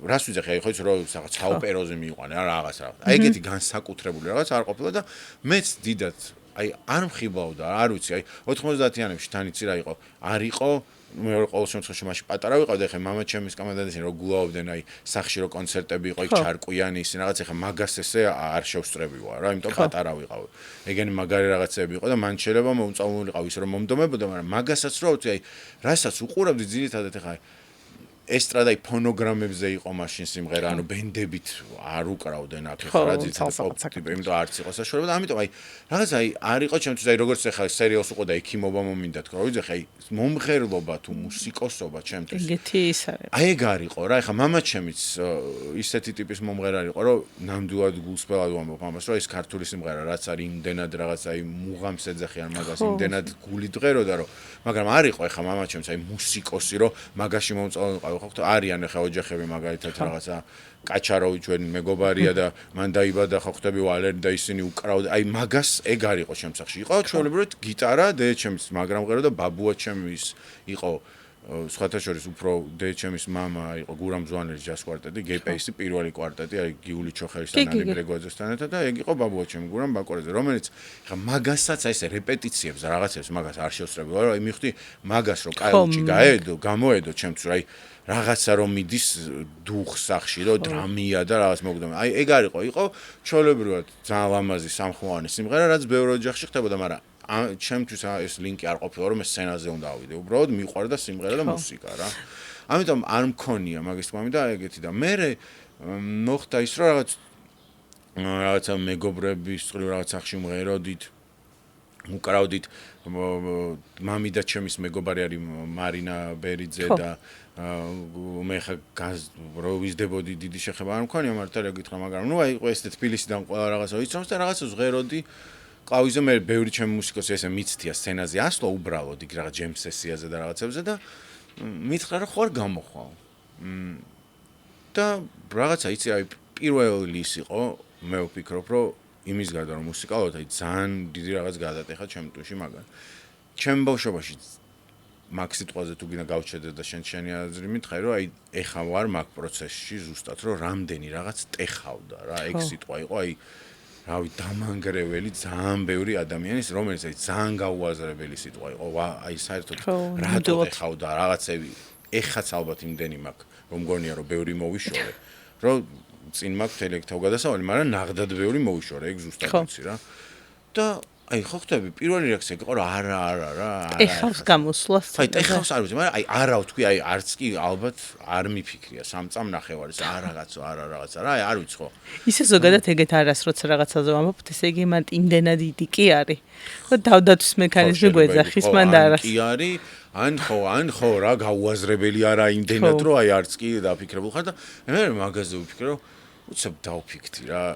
რას ვიძახი აი ხო იცი რომ რაღაც საოპეროზე მიიყვანე რა რაღაც. აი ეგეთი განსაკუთრებული რაღაც არ ყოფილა და მეც დიდად აი არ მხიბავდა, არ ვიცი, აი 90-იანებში თან იცი რა იყო, არ იყო მე ყოველ შემთხვევაში მაშინ პატარა ვიყავდი, ეხლა მამაჩემის კამანდადაში რომ გულაობდნენ, აი სახში რო კონცერტები იყო, იქ ჩარკვიანი ისე რაღაც, ეხლა მაგას ესე არ შევსწრები ვარ რა, იმიტომ პატარა ვიყავი. ეგენი მაგარი რაღაცები იყო და მან შეიძლება მომწავლულიყავ ისე რომ მომდომებოდა, მაგრამ მაგასაც რო ვიცი, აი რასაც უყურავდი ძირითადად ეხლა ესტრადაი ფონოგრამებზე იყო მაშინ სიმღერა, ანუ ბენდებით არ უკრავდნენ აქ ხარ ძირითადად ტიპი, იმიტომ არც იყო საშუალება და ამიტომ აი რაღაც აი არ იყო ჩემთვის აი როგორც ახლა სერიალს უყო და ექიმობა მომინდა თქო, რა ვიცი ხა აი მომღერლობა თუ მუსიკოსობა ჩემთვის. ეგეთი ის არის. აი ეგ არ იყო რა, ეხლა მამაჩემიც ისეთი ტიპის მომღერალი იყო, რომ ნამდვილად გულსπელად ვამბობ ამას, რომ ეს ქართული სიმღერა რაც არის იმდენად რაღაც აი მუღამს ეძახიან მაგას, იმდენად გული დღეროდა რომ, მაგრამ არ იყო ეხლა მამაჩემს აი მუსიკოსი, რომ მაგაში მომწონყავ ხო არიან ახლა ოჯახები მაგალითად რაღაცა კაჩარავი ჩვენ მეგობარია და მან დაიბადა ხო ხტები ვალერი და ისინი უკრავდა აი მაგას ეგ არ იყო ჩემს სახში იყო ჩვეულებრივად გიტარა დედაჩემის მაგრამ ღერო და ბაბუა ჩემის იყო სხვათა შორის უფრო დედაჩემის მამა იყო გურამ ზვანელის ჯაზ კვარტეტი გეპეისი პირველი კვარტეტი აი გიული ჩოხერისთან ანი ბრეგვაძესთან ერთად და ეგ იყო ბაბუა ჩემი გურამ ბაკურაძე რომელიც ხა მაგასაც აი ეს რეპეტიციებს რაღაცებს მაგას არ შევსწრებია რომ აი მივხვდი მაგას რომ კაიუჩი გამოედო ჩემთვის აი რაღაცა რომ მიდის დუხს სახში რომ დრამია და რაღაც მოგდომ აი ეგ არისო იყო ჩვეულებრივად ძალიან ლამაზი სამხმოვანი სიმღერა რაც ბევრ ოჯახში ხდებოდა მაგრამ ჩემთვის ეს ლინკი არ ყოფილა რომ ეს სცენაზე უნდა ავიდე უბრალოდ მიყვარდა სიმღერა და მუსიკა რა ამიტომ არ მქონია მაგის თქმამი და ეგეთი და მე მოხდა ის რომ რაღაცა მეგობრების წყრივ რაღაც სახში მღეროდით უკრავდით მამი და ჩემის მეგობარი არის მარინა ბერიძე და მე ხა რო ვიზდებოდი დიდი შეხება არ მქონია მართლა რა გითხრა მაგრამ ნუ აი ეს თბილისიდან ყველა რაღაცა ვიცავს და რაღაცას ვღეროდი ყავიზე მე ბევრი ჩემი მუსიკოსი ესე მიცდია სცენაზე ასვლა უბრალოდ იქ რაღაც ჯემ სესიაზე და რაღაცებზე და მითხრა რომ ხوار გამოხვალ და რაღაცა იცი აი პირველი ის იყო მე ვფიქრობ რომ იმის გარდა რომ მუსიკალურად აი ძალიან დიდი რაღაც გადატეხა ჩემ ტუში მაგრამ ჩემ ბავშვობაში მაგ სიტყვაზე თუ გინდა გავჩერდე და შენი აზრი მითხარი რომ აი ეხა ვარ მაგ პროცესში ზუსტად რომ რამდენი რაღაც ტეხავდა რა ეგ სიტყვა იყო აი რავი დამანგრეველი ძალიან ბევრი ადამიანის რომელიც აი ძალიან გაუაზრებელი სიტყვა იყო აი საერთოდ რატო ტეხავდა რაღაცები ეხაც ალბათ იმდენი მაქვს რომ მგონია რომ ბევრი მოვიშორე რომ წინ მაქვს თელექტავ გადასავალი მაგრამ ნაღდად ბევრი მოვიშორე ეგ ზუსტად ვიცი რა და აი ხო ხტები პირველი რეაქცია იყო რომ არა ეხავს გამოსვლას აი ეხავს არ ვიცი მაგრამ აი არა ვთქვი აი არც კი ალბათ არ მიფიქრია სამწამ ნახევარის რაღაცა რა აი არ ვიცი ხო ისე ზოგადად ეგეთ არას როცა რაღაცაზე ვამბობთ ესე იგი მან იმდენად იდი კი არის რომ დავდათვის მექანიზმი გვეძახის მან და არას კი არის ან ხო რა გაუაზრებელი არა იმდენად რომ აი არც კი დაფიქრებულ ხარ და მე მაგაზე ვფიქრე რომ უცებ დავფიქრდი რა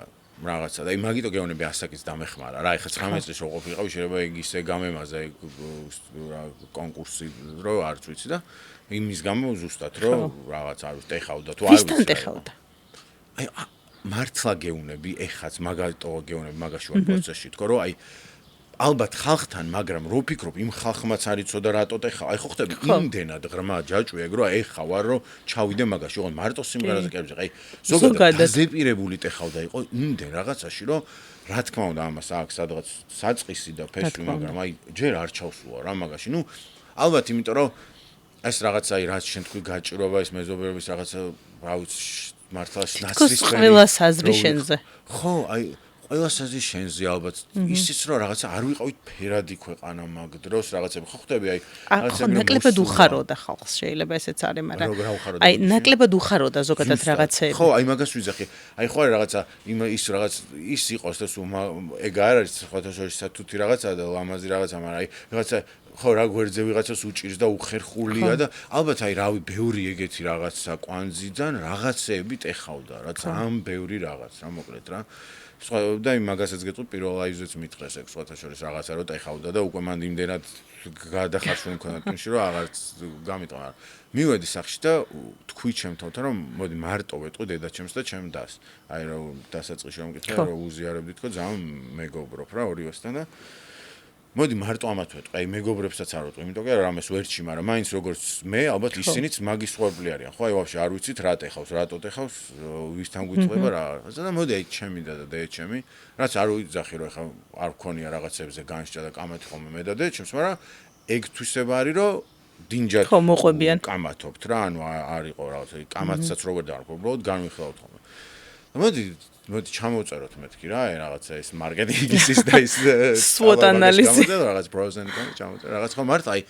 რაღაცა და იმაგიტო გეონები ასაკის დამეხმარა რა ეხა 19 წლის რო ყოფილიყავი შეიძლება ეგ ისე გამემაზა რა კონკურსი რო არც ვიცი და იმის გამო ზუსტად რომ რაღაც არ ვიცი ტეხავდა თუ არ ვიცი ვისთან ტეხავდა აი მართლა გეუნები ეხაც მაგალითო გეუნები მაგაში ვარ პროცესში თქო რომ აი ალბათ ხალხთან მაგრამ რო ვფიქრობ იმ ხალხმაც არ იცოდა რატო ტეხა აი ხო ხტები იმდენად ღრმა ჯაჭვი ეგ რო ეხა ვარ რომ ჩავიდე მაგაში ოღონდ მარტო სიმღერაზე კერბზე აი ზოგადად დაზეპირებული ტეხავდა იყო იმდენ რაღაცაში რომ რა თქმა უნდა ამას აქვს სადღაც საწყისი და ფესვი მაგრამ აი ჯერ არ ჩავსულა რა მაგაში ნუ ალბათ იმიტომ რომ ეს რაღაცა აი რაც შენ თქვი გაჭირობა ეს მეზობლების რაღაცა რა ვიცი მართლა ნაცრის ყველა საზრი შენზე ხო აი ყველა საზი შენზე ალბათ ისიც რომ რაღაცა არ ვიყავით ფერადი ქვეყანა მაგ დროს რაღაცები ხო ხტები აი რაღაცები ნაკლებად უხაროდა ხალხს შეიძლება ესეც არის მაგრამ აი ნაკლებად უხაროდა ზოგადად რაღაცები ხო აი მაგას ვიზახი აი ხო არის რაღაცა ის რაღაც ის იყოს და სულ ეგ არ არის სხვათა შორის სათუთი რაღაცა და ლამაზი რაღაცა მაგრამ აი რაღაცა ხო რა გვერდზე ვიღაცას უჭირს და უხერხულია და ალბათ აი რავი ბევრი ეგეთი რაღაცა კვანძიდან რაღაცები ტეხავდა რა ძალიან ბევრი რაღაც რა მოკლედ რა და იმ მაგასაც გეტყვი პირველ ლაივზეც მითხრეს ეგ სხვათა შორის რაღაცა რომ ტეხავდა და უკვე მან იმდენად გადახარშული მქონდა თუნში რომ აღარც გამიტყვა მივედი სახში და თქვი ჩემთან რომ მოდი მარტო ვეტყვი დედაჩემს და ჩემ დას აი რომ დასაწყისში რომ მკითხე რომ უზიარებდი თქო ძალიან მეგობრობ რა ორივესთან და მოდი მარტო ამათ ვეტყვი აი მეგობრებსაც არ ვეტყვი იმიტომ რომ რამეს ვერჩი მაგრამ მაინც როგორც მე ალბათ ისინიც მაგის ხვებული არიან ხო აი ვაფშე არ ვიცით რა ტეხავს რატო ტეხავს ვისთან გვიწყვება რა და მოდი აი ჩემი და დედაჩემი რაც არ ვიძახი რომ ეხა არ ვქონია რაღაცებზე განსჭა და კამათი ხოლმე მე და დედაჩემს მაგრამ ეგ თვისება არის რომ დინჯად კამათობთ რა ანუ არ იყო რაღაცა კამათსაც როგორ დავარქვა უბრალოდ განვიხილავთ ხოლმე მოდი ჩამოვწეროთ მეთქი რა რაღაცა ეს მარკეტინგის ის და ის SWOT ანალიზი რაღაც pros and cons ჩამოვწერე რაღაც ხო მარტო აი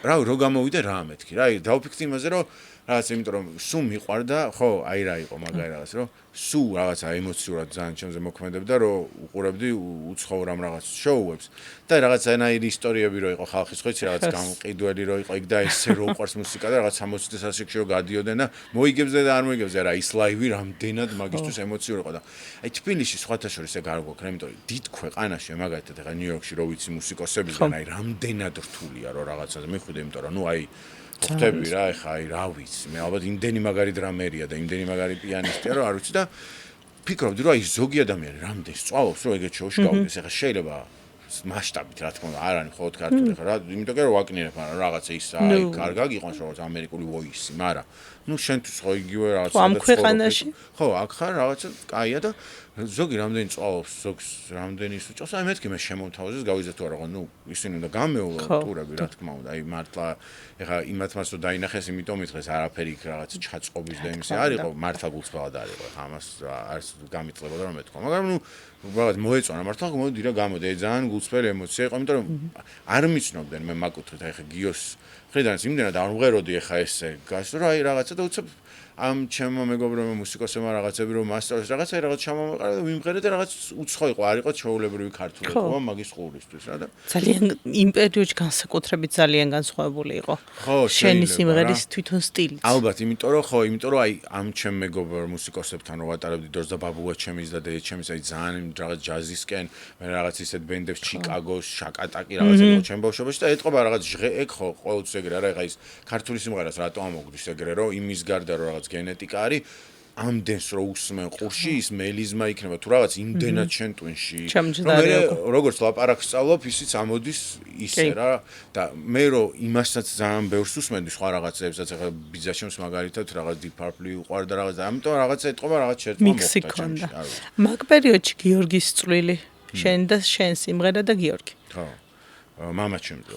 რა რო გამოვიდე რა მეთქი რა აი დავფიქრდი იმაზე რომ რაღაც იმიტომ რომ სულ მიყვარდა ხო აი რა იყო მაგარი რაღაც რომ სულ რაღაცა ემოციურად ძალიან ჩემზე მოქმედებდა, რომ უყურებდი უცხოურ ამ რაღაც შოუებს და რაღაცანაირი ისტორიები რო იყო ხალხის ხო იცი რაღაც გამყიდველი რო იყო იქ და ესე რო უყვარს მუსიკა და რაღაც 60 წელსში რო გადიოდნენ და მოიგებდა და არ მოიგებდა რა ის ლაივი რამდენად მაგისთვის ემოციური იყო და აი თბილისში სხვათა შორის ეგ არ გვაქვს, იმიტომ რომ დიდ ქვეყანაში მაგალითად ეხა ნიუ-იორკში რო ვიცი მუსიკოსებისგან აი რამდენად რთულია რომ რაღაცაზე მიხვიდე, იმიტომ რომ ნუ აი ხვდები რა ეხა აი რა ვიცი მე ალბათ იმდენი მაგარი დრამერია და იმდენი მაგარი პიანისტია რომ არ ვიცი და ფიქრობდი რომ აი ზოგი ადამიანი რამდენს წვალობს რომ ეგეთ შოუში გავიდეს ეხა შეიძლება მასშტაბით რა თქმა უნდა არ არის მხოლოდ ქართული ხარ რა იმიტომ რომ ვაკნინებ მაგრამ რაღაცა ის აი კარგა გიყონს როგორც ამერიკული ვოისი მაგრამ ნუ შენთვის ხო იგივე რაღაცა ამ ქვეყანაში ხო აქ ხარ რაღაცა კაია და ზოგი რამდენი წვალობს ზოგს რამდენი ის უჭოს აი მეთქი მე შემომთავაზეს გავიზეთ თუ არა ნუ ისინი უნდა გამეულო ტურები რა თქმა უნდა აი მართლა ეხა იმათმაც რომ დაინახეს იმიტომ მითხეს არაფერი იქ რაღაც ჩაწყობის და იმისი არ იყო მართლა გულწრფელად არ იყო ეხა ამას არც გამიწლებოდა რომ მეთქვა მაგრამ ნუ რაღაც მოეწონა მართლა მოდი რა გამოდი ძალიან გულწრფელი ემოცია იყო იმიტომ რომ არ მიცნობდნენ მე მაგუთრით აი ეხა გიოს ხრიდანაც იმდენად არ მღეროდი ეხა ესე გასო რა აი რაღაცა და უცებ ამ ჩემო მეგობრებმა მუსიკოსებმა რაღაცები რომ მასწავლეს რაღაცა რაღაც ჩამომეყარა და ვიმღერე და რაღაც უცხო იყო არ იყო ჩვეულებრივი ქართული ყოვა მაგის ყურისთვის რა და ძალიან იმ პერიოდში განსაკუთრებით ძალიან განსხვავებული იყო შენი სიმღერის თვითონ სტილი ალბათ იმიტომ რომ ხო იმიტომ რომ აი ამ ჩემ მეგობრ მუსიკოსებთან რო ვატარებდი დორს და ბაბუა ჩემის და დედა ჩემის აი ძალიან რაღაც ჯაზისკენ მე რაღაც ისეთ ბენდებს ჩიკაგოს შაკატაკი რაღაცა იყო ჩემ ბავშვობაში და ეთყობა რაღაც ეგ ხო ყოველთვის ეგრე არა ეხა ის ქართული სიმღერას რატო ამოგვდის ეგრე რომ იმის გარდა რომ რაღაც გენეტიკა არის ამდენს რო უსმენ ყურში ის მელიზმა იქნება თუ რაღაც იმდენად შენ ტვინში რომ როგორც ლაპარაკს სწავლობ ისიც ამოდის ისე რა და მე რომ იმასაც ძალიან ბევრს უსმენდი სხვა რაღაცებსაც ახლა ბიზაშემს მაგალითად რაღაც Deep Purple უყვარდა რაღაც და ამიტომ რაღაცა ეთყობა რაღაც შეერთება მოხდა მაგ პერიოდში გიორგის წვლილი შენ და შენ სიმღერა და გიორგი ხო მამა ჩემს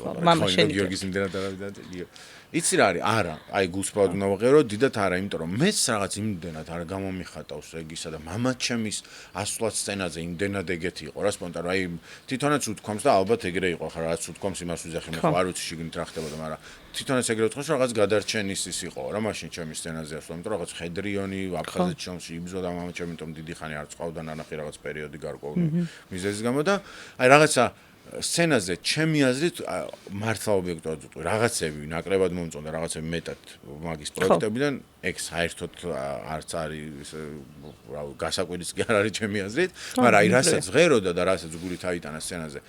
გიორგის იმდენად არავითარ იცი რა არის არა აი გულსფრად უნდა ვაღიარო დიდად არა იმიტომ რომ მეც რაღაც იმდენად არ გამომიხატავს ეგისა და მამა ჩემის ასვლაც სცენაზე იმდენად ეგეთი იყო რა სპონტანო აი თვითონაც უთქვამს და ალბათ ეგრე იყო ხა რაც უთქვამს იმას ვიზახი მე ხო არ ვიცი შიგნით რა ხდებოდა მაგრამ თვითონაც ეგრე უთქვამს რომ რაღაც გადარჩენის ის იყო რა მაშინ ჩემის სცენაზე ასვლა იმიტომ რომ რაღაც ხედრიონი აფხაზეთში ჩომში იბრძოდა მამა ჩემი იმიტომ დიდი ხანი არ წყავდა ნანახი რაღაც პერიოდი გარკვეული მიზეზის გამო და აი რაღაცა სცენაზე ჩემი აზრით მართლა ობიექტურად ვიტყვი რაღაცები ნაკლებად მომწონდა რაღაცები მეტად მაგის პროექტებიდან ეგ საერთოდ არც არის რა გასაკვირიც კი არ არის ჩემი აზრით მაგრამ აი რასაც ღეროდა და რასაც გულით აიტანა სცენაზე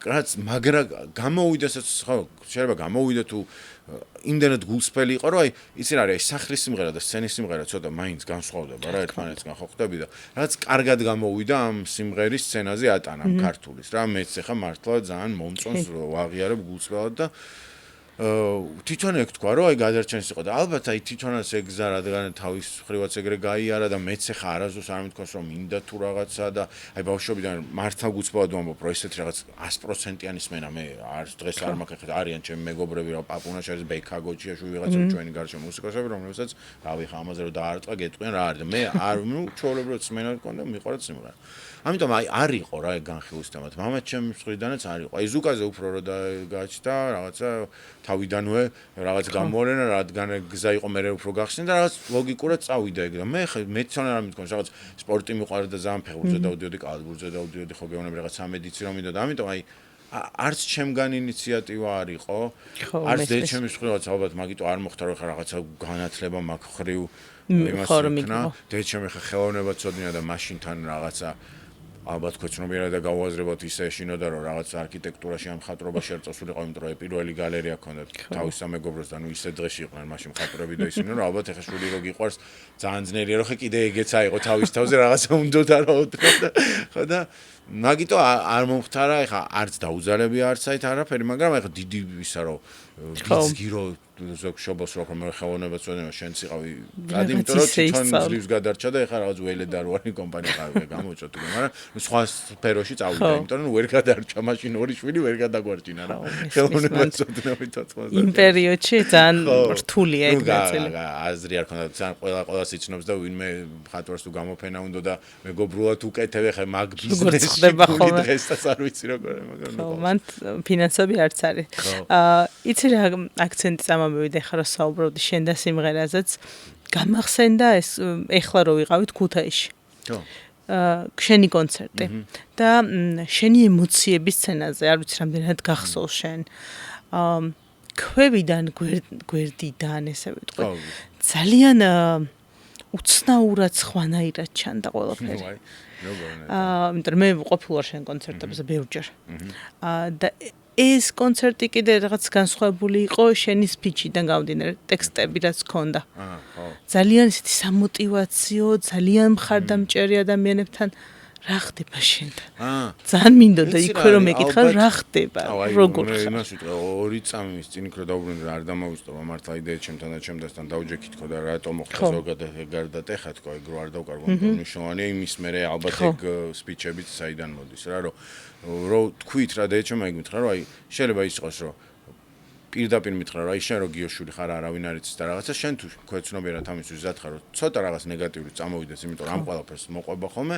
რაც მაგრა გამოუვიდასაც ხო შეიძლება გამოვიდა თუ იმდენად გულსფელი იყო რომ აი იცი რა არის სახლის სიმღერა და სცენის სიმღერა ცოტა მაინც განსხვავდება რა ერთმანეთსგან ხო ხვდები და რაც კარგად გამოვიდა ამ სიმღერის სცენაზე ატანა ქართულის რა მეც ახლა მართლა ძალიან მომწონს ვაღიარებ გულსფელად და თვითონ ეგ თქვა რომ აი გადარჩენის იყო და ალბათ აი თვითონაც ეგ გზა რადგან თავის ხრივაც ეგრე გაიარა და მეც ახლა არასდროს არ მithქვას რომ მინდა თუ რაღაცა და აი ბავშვობიდან მართლა გულწრფელად ვამბობ რომ ესეთ რაღაც 100%-იანი სმენა მე არც დღეს არ მაქვს ახლა არიან ჩემი მეგობრები რა პაპუნაში არის ბეიქაგოჩიაში ვიღაცა ჩვენი გარშემო მუსიკოსები რომლებსაც რავი ხა ამაზე რომ დაარტყა გეტყვიან რა არის და მე არ ნუ ჩვეულებრივად სმენა მქონდა მიყვარდა სიმღერა ამიტომ აი არ იყო რა ეგ განხილვის თემად მამაც ჩემს მხრიდანაც არ იყო აი ზუკაზე უფრო რო გაჩნდა რაღაცა თავიდანვე რაღაც გამოვლენა რადგან გზა იყო მე უფრო გახსნი და რაღაც ლოგიკურად წავიდა ეგ და მე მეცონა არ მithქვამს რაღაც სპორტი მიყვარდა და ძალიან ფეხბურთზე დავდიოდი კალათბურთზე დავდიოდი ხო გეუბნები რაღაც სამედიცინო მინდოდა და ამიტომ აი არც ჩემგან ინიციატივა არ იყო არც დე ჩემის ხრივაც ალბათ მაგიტო არ მოხდა რომ ხა რაღაცა განათლება მაგ ხრივ იმას იქნა დე ჩემი ხა ხელოვნება წოდნა და მაშინთან რაღაცა ალბათ ქვეცნობიერად და გავუაზრებოთ ისე ეშინოდა რომ რაღაც არქიტექტურაში ამ ხატრობა შეერწესულიყო იმიტომ რომ პირველი გალერეა ჰქონდა თავის სამეგობროს და ნუ ისე დღეში იყვნენ მაშინ ხატრები და ისინი რომ ალბათ ეხა შვილი რო გიყვარს ძალიან ძნელია რომ ხე კიდე ეგეც აიღო თავის თავზე რაღაცა უნდოდა რა უთხრა ხო და მაგიტო არ მომხდარა ეხა არც დაუზარები არც საით არაფერი მაგრამ ეხა დიდი ისა რომ ბიზგირო ზოგ შობოს რო მე ხელოვნება წოდნა შენც იყავი გადი იმიტომ რომ თვითონ ძლივს გადარჩა და ეხა რაღაც ველედ არ ვარი კომპანია ყავი გამოწოდი მაგრამ სხვა სფეროში წავიდა იმიტომ რომ ვერ გადარჩა მაშინ ორი შვილი ვერ გადაგვარჩინა რა ხელოვნება წოდნა მითოცხლდა იმ პერიოდში ძალიან რთულია ეგ ნაწილი აზრი არ ქონდა ძალიან ყველას იცნობს და ვინმე ხატვარს თუ გამოფენა უნდა და მეგობრულად უკეთებ ეხა მაგ ბიზნესში დღესაც არ ვიცი როგორ მაგრამ მან ფინანსები არც არის იცი რა აქცენტი წამოვიდა ხა რა საუბრობდი შენ და სიმღერაზეც გამახსენდა ეს ეხლა რო ვიყავით ქუთაისში. ხო. შენი კონცერტი და შენი ემოციების სცენაზე არ ვიცი რამდენად გახსოვს შენ. ქვევიდან გვერდიდან ესე ვიტყვი. ძალიან უცნაურად ხვანაირად ჩანდა ყველაფერი. იმიტომ მე ყოფილი ვარ შენ კონცერტებზე ბევრჯერ. და ეს კონცერტი კიდე რაღაც განსხვავებული იყო შენი სპიჩიდან გამომდინარე ტექსტები რაც ჰქონდა. ძალიან ისეთი სამოტივაციო, ძალიან მხარდამჭერი ადამიანებთან რა ხდება შენთან? ძალიან მინდოდა იქვე რომ მეკითხა რა ხდება, როგორ ხარ? იმას ვიტყვი 2 წამის წინ იქ რო დაუბრუნდი არ დამოვისწრა მართლა იდეა ჩემთან და ჩემთან დავჯექითქო და რატომ მოხდა ზოგადად გარდა ტეხა თქო ეგ რო არ დავკარგო მნიშვნელოვანია იმის მერე ალბათ ეგ სპიჩებიც საიდან მოდის რა რომ თქვით რა და ეჩემ აიგ მითხრა რომ აი შეიძლება ის იყოს რომ პირდაპირ მითხრა რომ აი შენ რო გიოშვილი ხარ არავინ არ იცის და რაღაცა შენ თუ ქვეცნობიერად ამისთვის ზად ხარ რომ ცოტა რაღაც ნეგატიური წამოვიდეს იმიტომ რომ ამ ყველაფერს მოყვება ხოლმე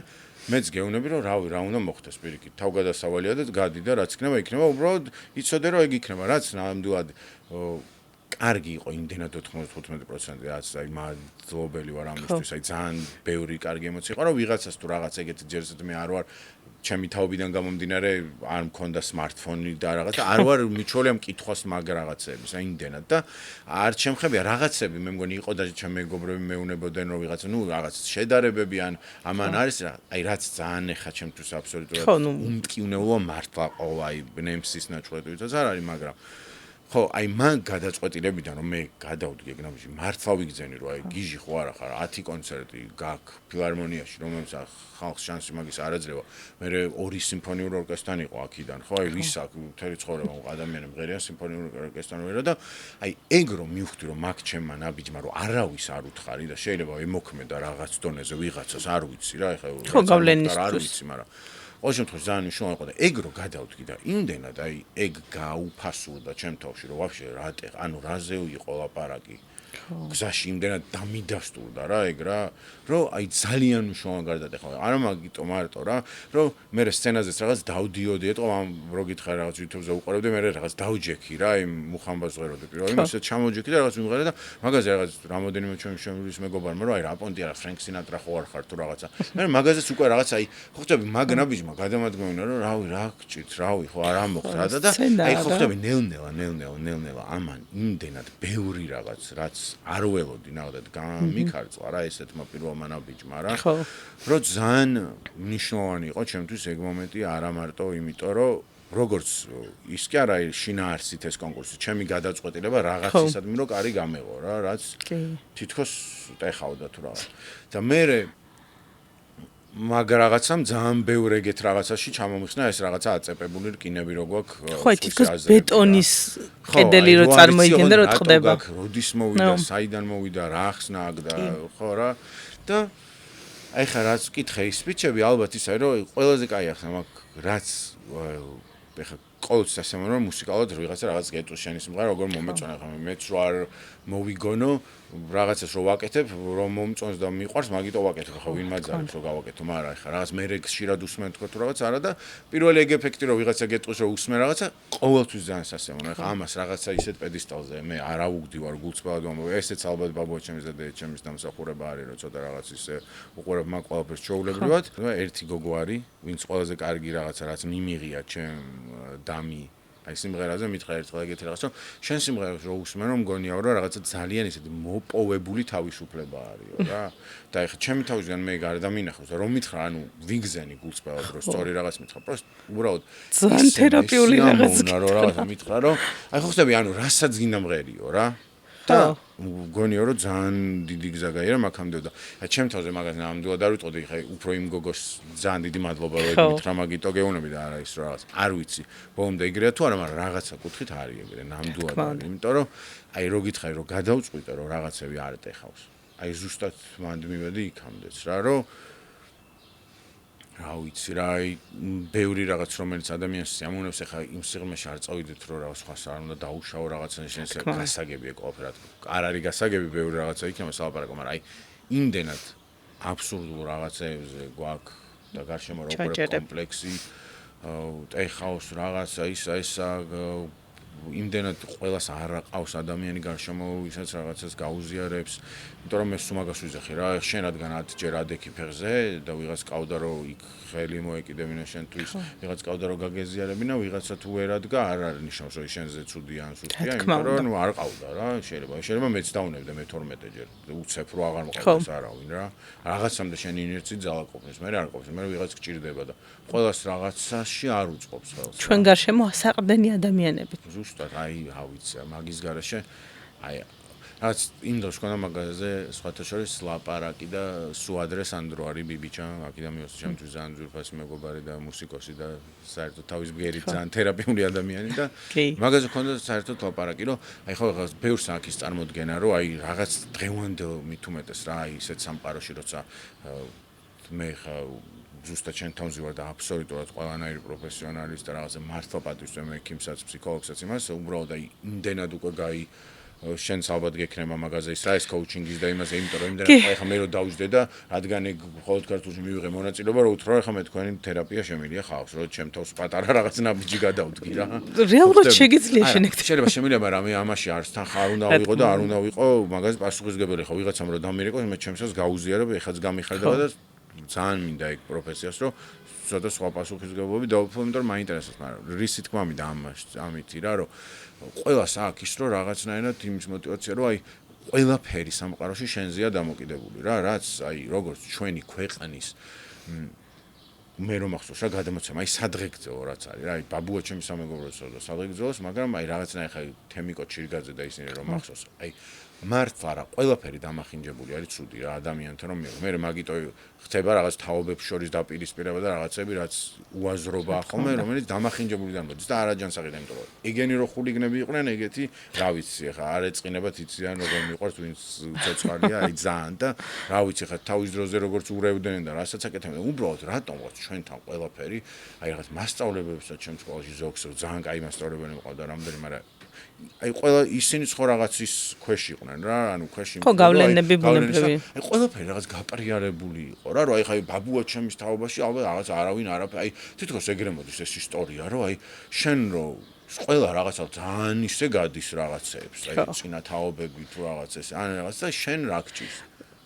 მეც გეუბნები რომ რავი რა უნდა მოხდეს პირიქით თავგადასავალია და გადი და რაც იქნება იქნება უბრალოდ იცოდე რომ ეგ იქნება რაც ნამდვილად კარგი იყო იმდენად 95% რაც აი მადლობელი ვარ ამისთვის აი ძალიან ბევრი კარგი ემოცია იყო რომ ვიღაცას თუ რაღაც ეგეთი ჯერზედ მე არ ვარ ჩემი თავიდან გამომდინარე არ მქონდა smartphone და რაღაც არ ვარ მიჩვეული ამ კითხვას მაგ რაღაცების აი იმდენად და არ შემხებია რაღაცები მე მგონი იყო და ჩემი მეგობრები მეუნებოდნენ რომ ვიღაცა ნუ რაღაც შედარებები ან ამან არის რა აი რაც ძალიან ეხა ჩემთვის აბსოლუტურად უმტკივნეულო მართლა ყოლა აი ნემსის ნაჭრეთიც არ არის მაგრამ ხო, აი მან გადაწყვეტილებიდან რომ მე გადავდი გეგნამში, მართლა ვიგზენი რომ აი გიჟი ხო არა ხარ 10 კონცერტი გაქვს ფილარმონიაში, რომელსაც ხალხს შანსი მაგის არ აძლევა. მე 2 სიმფონიური ორკესტრთან იყო აქიდან, ხო, აი ვის აქ მთელი ცხოვრება ადამიანები მღერიან სიმფონიური ორკესტრთან ვერა და აი ეგ რომ მივხვდი რომ მაგ ჩემმა ნაბიჯმა რომ არავის არ უთხარი და შეიძლება ემოქმედა რაღაც დონეზე ვიღაცას არ ვიცი რა, ეხლა ხო გავლენის არ ვიცი, მაგრამ ყოველ შემთხვევაში ძალიან მნიშვნელოვანი იყო და ეგ რო გადავდგი და იმდენად აი ეგ გაუფასურდა ჩემ თავში რომ ვაფშე რა ანუ რაზე იყო ლაპარაკი გზაში იმდენად დამიდასტურდა რა ეგ რა რომ აი ძალიან მნიშვნელოვანი გარდატეხა არა მაგიტო მარტო რა რომ მე სცენაზეც რაღაც დავდიოდი ეტყო ამ რო გითხარ რაღაც YouTube-ზე უყურებდი მე რაღაც დავჯექი რა იმ მუხამბას ღვეროდი პირველი იმასაც ჩამოვჯექი და რაღაც მიმღერე და მაგაზე რაღაც რამოდენიმე ჩემს მეგობარმა რომ აი რა პონტი არა ფრენკ სინატრა ხო არ ხარ თუ რაღაცა მე მაგაზეც უკვე რაღაც აი ხო ხტები მაგნაბიჯმა გადამადგმევინა რომ რავი რა გჭირთ რავი ხო არ ამოხდა და აი ხო ხტები ნელ-ნელა ამან იმდენად ბევრი რაღაც რაც არ ველოდი ნახდათ გამიქარწვა რა ესეთმა პირველმა ნაბიჯმა რა რომ ძალიან მნიშვნელოვანი იყო ჩემთვის ეგ მომენტი არა მარტო იმიტომ რომ როგორც ის კი არა შინაარსით ეს კონკურსი ჩემი გადაწყვეტილება რაღაცისადმი რომ კარი გამეღო რა რაც თითქოს ტეხავდა თუ რაღაც და მე მაგ რაღაცამ ძალიან ბევრ ეგეთ რაღაცაში ჩამომიხსნა ეს რაღაცა აწეპებული რკინები რო გვაქვს ხო თითქოს ბეტონის კედელი რო წარმოიდგენდა რო ტყდება როდის მოვიდა საიდან მოვიდა რა ხსნა აქ და ხო რა და აი ხა რაც ვკითხე ის სპიჩები ალბათ ისე რომ ყველაზე კაი ახლა მაგ რაც ეხა ყოველთვის ასე მომრო მუსიკალურად ვიღაცა რაღაც გეტყვის შენი სიმღერა როგორ მომეწონა ხა მეც რო არ მოვიგონო რაღაცას რო ვაკეთებ რომ მომწონს და მიყვარს მაგიტო ვაკეთებ ხო ვინ მაძალებს რო გავაკეთო მაგრამ ხა რაღაც მე ხშირად უსმენ თქო თუ რაღაც არა და პირველი ეგ ეფექტი რო ვიღაცა გეტყვის რო უსმენ რაღაცა ყოველთვის ძალიან სასიამოვნო ხა ამას რაღაცა ისეთ პედესტალზე მე არა უგდივარ გულწრფელად ვამბობ ესეც ალბათ ბაბუა ჩემის და ჩემის დამსახურება არის რომ ცოტა რაღაც ისე უყურებ მაგ ყველაფერს ჩაულებრივად ერთი გოგო არის ვინც ყველაზე კარგი რაღაცა რაც მიმიღია ჩემ დამი აი სიმღერაზე მითხრა ერთხელ ეგეთი რაღაც რომ შენ სიმღერას რო უსმენ რომ მგონია რომ რაღაცა ძალიან ისეთი მოპოვებული თავისუფლება არისო რა და ეხლა ჩემი თავისგან მე გარდა მინახავს რომ მითხრა ანუ ვიგზენი გულწრფელად რომ სწორი რაღაც მითხრა პროსტ უბრალოდ ძალიან თერაპიული რაღაც რომ რაღაცა მითხრა რომ აი ხო ხსები ანუ რასაც გინდა მღერიო რა და მგონია რომ ძალიან დიდი გზა გაიარა მაგამდე და ჩემ თავზე მაგას ნამდვილად არ ვიტყოდი ხა უფრო იმ გოგოს ძალიან დიდი მადლობა რომ მითხრა მაგიტო გეუნები და არა ის რაღაც არ ვიცი ბოლომდე ეგრეა თუ არა მაგრამ რაღაცა კუთხით არის ეგრე ნამდვილად არის იმიტომ რომ აი რო გითხარი რომ გადავწყვიტე რომ რაღაცები არ ეტეხავს აი ზუსტად მანდ მივედი იქამდეც რა რომ რა ვიცი რა აი ბევრი რაღაც რომელიც ადამიანს სიამოვნებს ეხა იმ სიღრმეში არ წავიდეთ რომ რაღაც სხვას არ უნდა დაუშავო რაღაცა შენს გასაგებია ყველაფერად არ არის გასაგები ბევრი რაღაცა იქნება სალაპარაკო მაგრამ აი იმდენად აბსურდულ რაღაცებზე გვაქვს და გარშემო როგორ კომპლექსი ტეხავს რაღაცა ესა იმდენად ყველას არ ყავს ადამიანი გარშემო, ვისაც რაღაცას გაუზიარებს, იმიტომ რომ ეს სუმაგას ვიზახი რა, შენ რადგან 10 ჯერ ადექი ფეხზე და ვიღაც ყავდა რომ იქ ხელი მოეკიდებინა შენთვის, ვიღაც ყავდა რომ გაგეზიარებინა, ვიღაცა თუ ვერ ადგა, არ არის ნიშნავს რომ შენზე ცუდია ან სუსტია, იმიტომ რომ ნუ არ ყავდა რა, შეიძლება მეც დავნებდე მე 12 ჯერ, უცებ რო აღარ მოყავს არავინ რა. რაღაცამდე შენი ინერცი ძალაყოფნის, მე არ ყოფნის, მე ვიღაც გჭირდება და ყველას რაღაცაში არ უწყობს ხელს. ჩვენ გარშემო ასაყრდენი ადამიანები. ზუსტად, რა ვიცი, მაგის garaშე აი რაც იმ დროს ქონა მაგაზე სხვათა შორის ლაპარაკი და სუადრე სანდრო არის ბიბიჩა, აქედან მიოსი ჩემთვის ძალიან ძვირფასი მეგობარი და მუსიკოსი და საერთოდ თავის ბგერით ძალიან თერაპიული ადამიანი და მაგაზე ქონდა საერთოდ ლაპარაკი, რომ აი ხო რაღაც ბევრს აქის წარმოდგენა, რომ აი რაღაც დღევანდელ მით უმეტეს რა, აი ისეთ სამყაროში როცა მე ხა ზუსტად ჩემთან ვზივარ და აბსოლუტურად ყველანაირი პროფესიონალისტი და რაღაცა მართლა პატივს მე ექიმსაც, ფსიქოლოგსაც იმას, უბრალოდ აი იმდენად უკვე შენს ალბათ გექნება მაგაზე ის რა ეს კოუჩინგის და იმაზე, იმიტომ რომ იმდენად ხა მე რო დავждე და რადგან ეგ მხოლოდ ქართულში მივიღე მონაწილეობა, რომ უთხრა ხა მე თქვენი თერაპია შემილია ხავს, რომ ჩემ თავს პატარა რაღაც ნაბიჯი გადავდგი რა. რეალურად შეგიძლია შენეგდე. შეიძლება შემიძლია, მაგრამ მე ამაში არც თან ხარ უნდა ვიყო და არ უნდა ვიყო, მაგაზე პასუხისგებელი ხო ვიღაცამ რომ დამირეკოს, მე ჩემსაც გაუზიარებ, ეხაც გამიხარდება და ძალიან მინდა ეგ პროფესიას, რომ ცოტა სხვა პასუხისმგებლობები დავუფლო, იმიტომ რომ მაინტერესებს, მაგრამ რისი თქმა მინდა ამითი რა, რომ ყველას აქვს ის, რომ რაღაცნაირად იმის мотиваცია, რომ აი ყველაფერი სამყაროში შენზეა დამოკიდებული რა, რაც აი როგორც ჩვენი ქვეყნის მე რომ ახსოვს რა გადამოცემა, აი სადღეგრძელო რაც არის რა, აი ბაბუა ჩემი სამეგობროც და სადღეგრძელოს, მაგრამ აი რაღაცნაირად ხა თემიკო ჩირგაძე და ისინი რომ ახსოვს, აი მართლა რა, ყველაფერი დამახინჯებული არის ცუდი რა ადამიანთან რომ მე მაგიტო ხდება რაღაც თაობებს შორის დაპირისპირება და რაღაცები რაც უაზრობა ხოლმე რომელიც დამახინჯებული გამოდის და არაჯანსაღია იმიტომ რომ ეგენი რო ხულიგნები იყვნენ ეგეთი რა ვიცი ხა არ ეწყინებათ იციან როგორ მიყვარს ვინც ცოცხალია აი ძალიან და რა ვიცი ხა თავის დროზე როგორც ურევდნენ და რასაც აკეთებდნენ უბრალოდ რატომღაც ჩვენთან ყველაფერი აი რაღაც მასწავლებლებსაც ჩემს სკოლაში ზოგს ძალიან კაი მასწავლებელი მყავდა რამდენი მაგრამ აი ყველა ისინი ხო რაღაცის ქვეშ იყვნენ რა, ანუ ქვეშ ხო გავლენები ბუნებრივი. აი ყველაფერი რაღაც გაპარიარებული იყო რა, რომ აი ხა ბაბუა ჩემის თაობაში ალბათ რაღაც არავინ არაფერი, აი თითქოს ეგრე მოდის ეს ისტორია, რომ აი შენ რო ყველა რაღაცა ძალიან ისე გადის რაღაცეებს, აი წინა თაობები თუ რაღაც ეს, ან რაღაც და შენ რა გჭირს.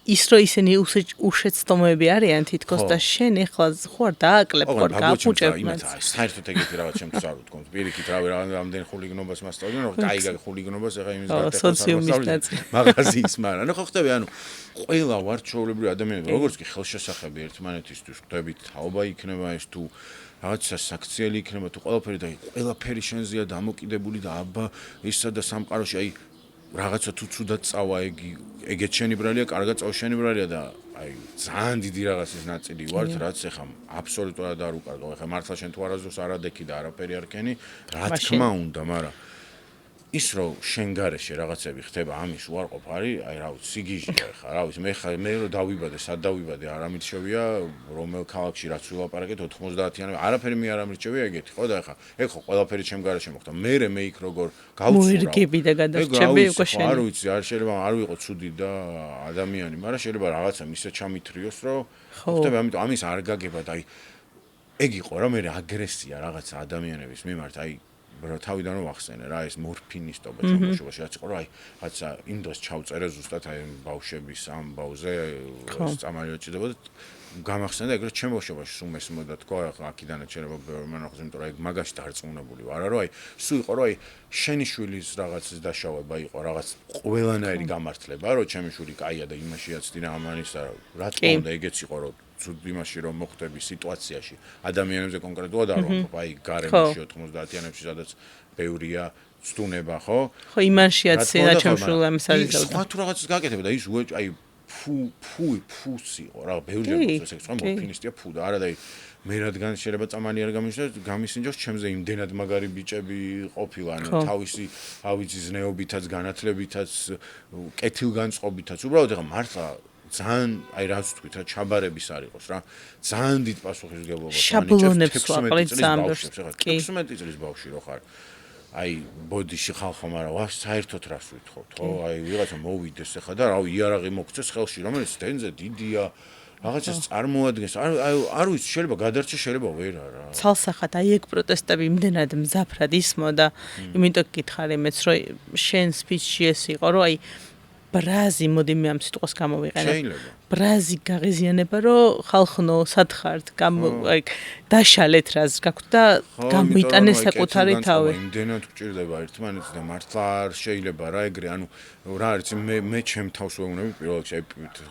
ის რო ისინი უშეცდომოები არიან თითქოს და შენ ეხლა ხო არ დააკლებ ხო არ გაფუჭებ იმათ საერთოდ ეგეთი რაღაც ჩემთვის არ ვთქვი პირიქით რავი რამდენ ხულიგნობას მასწავლენ რომ კაი ხულიგნობას ეხა იმის გაკეთება მაღაზიის მაგრამ ხო ხტები ანუ ყველა ვარ ჩვეულებრივი ადამიანები როგორც კი ხელშესახები ერთმანეთისთვის ხდებით თაობა იქნება ეს თუ რაღაცა საქციელი იქნება თუ ყველაფერი და ყველაფერი შენზეა დამოკიდებული და აბა ისა და სამყაროში აი რაღაცა თუ ცუდად წავა ეგეც შენი ბრალია, კარგად წავა შენი ბრალია და აი ძალიან დიდი რაღაცის ნაწილი ვართ, რაც ეხა აბსოლუტურად არ უკარგავ. ეხა მართლა შენ თუ არასდროს არ ადექი და არაფერი არ ქენი, რა თქმა უნდა, მაგრამ ის რომ შენ გარეშე რაღაცები ხდება, ამის უარყოფ არის, აი რა ვიცი, სიგიჟია ხა, რა ვიცი, მე რომ დავიბადე, სად დავიბადე, არ ამირჩევია, რომელ ქალაქში რაც ვილაპარაკეთ 90-იანებში, არაფერი მე არ ამირჩევია ეგეთი, ხო და ხა, ეგ ხო ყველაფერი ჩემ გარეშე მოხდა. მე იქ როგორ გავცურავ. მოერგები და გადარჩები უკვე შენ. არ ვიცი, არ შეიძლება არ ვიყო ცუდი და ადამიანი, მაგრამ შეიძლება რაღაცა მისე ჩამithრიოს, რომ ხდება, ამიტომ ამის არ გაგება და აი ეგ იყო რა, მე აგრესია რაღაცა ადამიანების მიმართ, აი რა თავიდან რომ ახსენე რა ეს მორფინისტობა ბავშვობაში რაც იყო რა აი რაღაცა იმ დროს ჩავწერე ზუსტად აი ბავშვების ამბავზე წამალი ეჭიდებოდა გამახსენდა ეგრე ჩემ ბავშვობაში სულ მესმოდა თქვა აქიდანაც შეიძლება ბევრი მანახოს იმიტომ რომ აი მაგაში დარწმუნებული ვარ რომ აი სულ იყო რომ აი შენი შვილის რაღაცის დაშავება იყო რაღაც ყველანაირი გამართლება რომ ჩემი შვილი კაია და იმაშიაც დინა ამანისა რა თქმა უნდა ეგეც იყო რომ ცუდ იმაში რომ მოხდები სიტუაციაში ადამიანებზე კონკრეტულად არ ვამბობ აი გარემოში 90-იანებში სადაც ბევრია ცდუნება ხო ხო იმაშიაც და ჩემ შვილს ამის არის და სხვა თუ რაღაცას გაკეთებ და ის აი ფუსი იყო რა ბევრი ჯერ ეს სხვა მორფინისტია ფუ და არა და მე რადგან შეიძლება წამალი არ გამისინჯოს ჩემზე იმდენად მაგარი ბიჭები ყოფილან თავისი ავიცი ზნეობითაც განათლებითაც კეთილგანწყობითაც უბრალოდ ეხა მართლა ძალიან აი რაც თქვით რა ჩაბარების არ იყოს რა ძალიან დიდ პასუხისმგებლობას შაბლონებს ვაყრით სამბებს 16 წლის ბავშვი რო ხარ აი ბოდიში ხალხო მაგრამ ვა საერთოდ რას ვითხოვთ ხო აი ვიღაცა მოვიდეს ახლა და რავი იარაღი მოგცეს ხელში რომელიც დენზე დიდია რაღაცას წარმოადგენს. არ ვიცი, შეიძლება გადარჩა, შეიძლება ვერ არა. ცალსახად აი ეგ პროტესტები იმდენად მძაფრად ისმოდა, იმიტომ გითხარი მეც რომ შენ სპიჩში ეს იყო, რომ აი ბრაზი მოდი მე ამ სიტყვას გამოვიყენებ. შეიძლება. ბრაზი გაღიზიანება, რომ ხალხნო სათხართ, აი დაშალეთ რას გაქვთ და გამოიტანეს საკუთარი თავი. იმდენად გჭირდება ერთმანეთს და მართლა არ შეიძლება რა ეგრე, ანუ რა არის მე ჩემ თავს ვეუბნები პირველ რიგში,